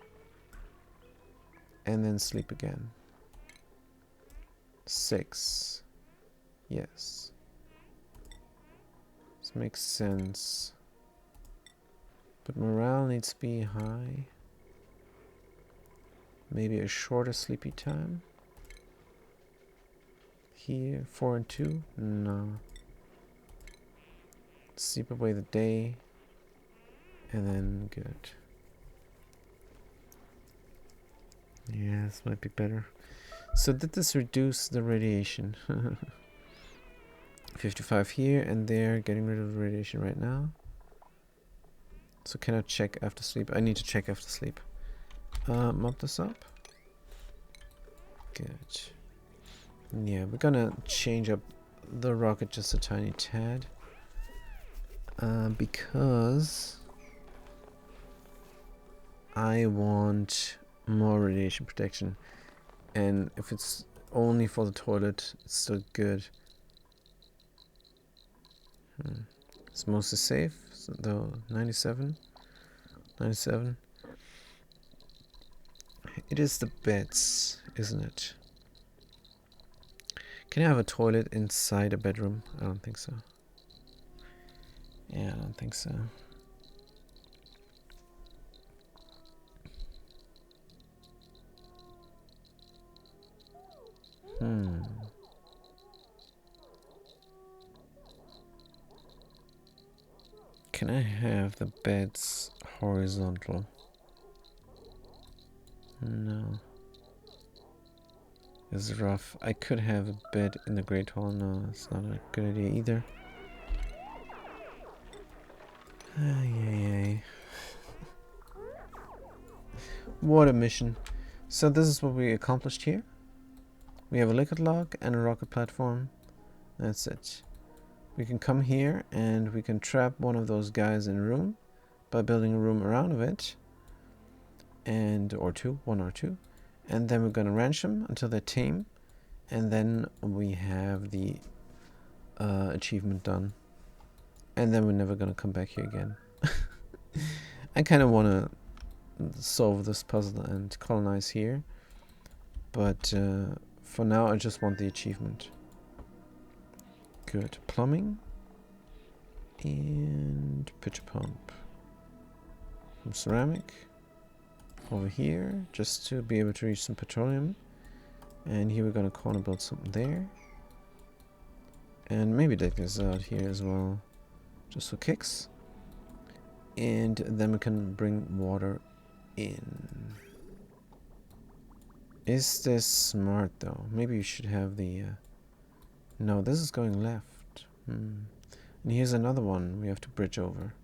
And then sleep again. 6. Yes. This makes sense. But morale needs to be high. Maybe a shorter sleepy time. Here, 4 and 2? No. Sleep away the day. And then good. Yeah, this might be better. So did this reduce the radiation? 55 here and there, getting rid of the radiation right now. So can I check after sleep? I need to check after sleep. Mop this up. Good. Yeah, we're gonna change up the rocket just a tiny tad. Because I want more radiation protection. And if it's only for the toilet, it's still good. It's mostly safe, so though 97. It is the beds, isn't it? Can I have a toilet inside a bedroom? I don't think so. Yeah, I don't think so. Can I have the beds horizontal? No. It's rough. I could have a bed in the Great Hall. No, that's not a good idea either. Ay. What a mission. So this is what we accomplished here. We have a liquid log and a rocket platform. That's it. We can come here and we can trap one of those guys in a room by building a room around of it. And one or two. And then we're gonna ranch them until they're tame. And then we have the achievement done. And then we're never gonna come back here again. I kind of want to solve this puzzle and colonize here. But for now I just want the achievement. Good. Plumbing. And pitcher pump. Some ceramic. Over here. Just to be able to reach some petroleum. And here we're going to corner build something there. And maybe dig this out here as well. Just for kicks. And then we can bring water in. Is this smart though? Maybe you should have the... No, this is going left. And here's another one we have to bridge over.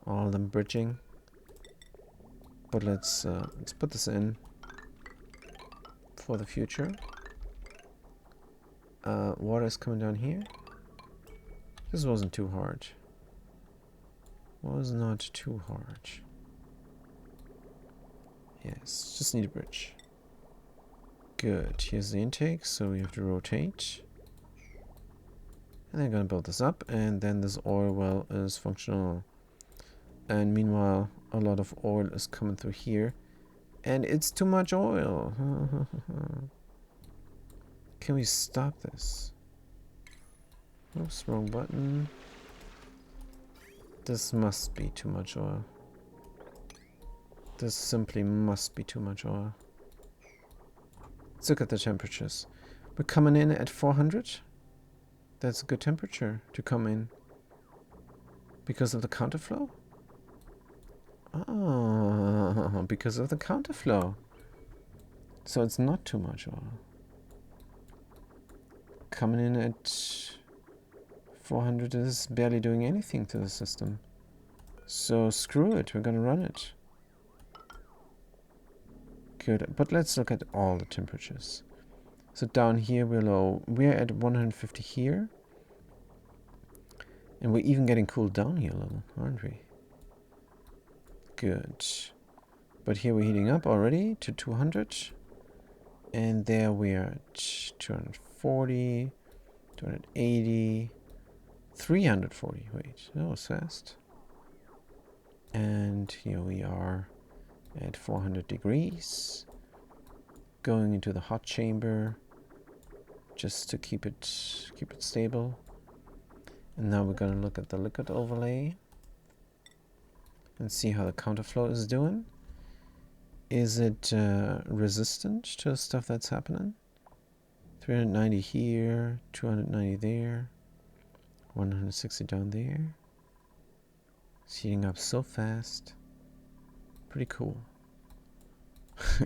All of them bridging. But let's put this in for the future. Water is coming down here. This wasn't too hard. Was not too hard. Yes, just need a bridge. Good. Here's the intake, so we have to rotate. And then I'm gonna build this up, and then this oil well is functional. And meanwhile, a lot of oil is coming through here. And it's too much oil. Can we stop this? Oops, wrong button. This must be too much oil. This simply must be too much oil. Let's look at the temperatures. We're coming in at 400. That's a good temperature to come in. Because of the counterflow? Oh, because of the counterflow. So it's not too much oil. Coming in at 400 is barely doing anything to the system. So screw it, we're gonna run it. Good, but let's look at all the temperatures. So down here we're low. We're at 150 here. And we're even getting cooled down here a little, aren't we? Good. But here we're heating up already to 200. And there we are at 240, 280, 340. Wait, that was fast. And here we are at 400 degrees. Going into the hot chamber just to keep it stable. And now we're going to look at the liquid overlay and see how the counterflow is doing. Is it resistant to stuff that's happening? 390 here, 290 there, 160 down there. It's heating up so fast. Pretty cool.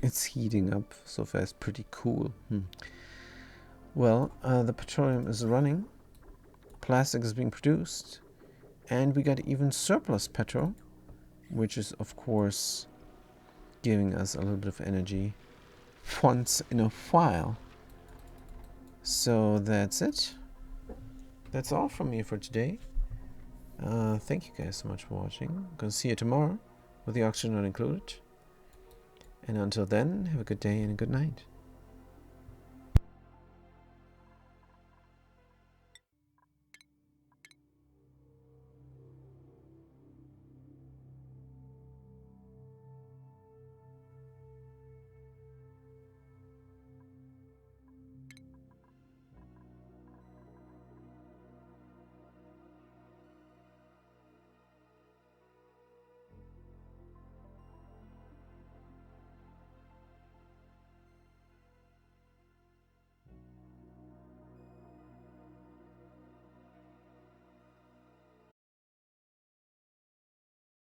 It's heating up so fast. Pretty cool. Well, the petroleum is running. Plastic is being produced. And we got even surplus petrol, which is, of course, giving us a little bit of energy once in a while. So that's it. That's all from me for today. Thank you guys so much for watching. I'm gonna see you tomorrow with the oxygen not included. And until then, have a good day and a good night.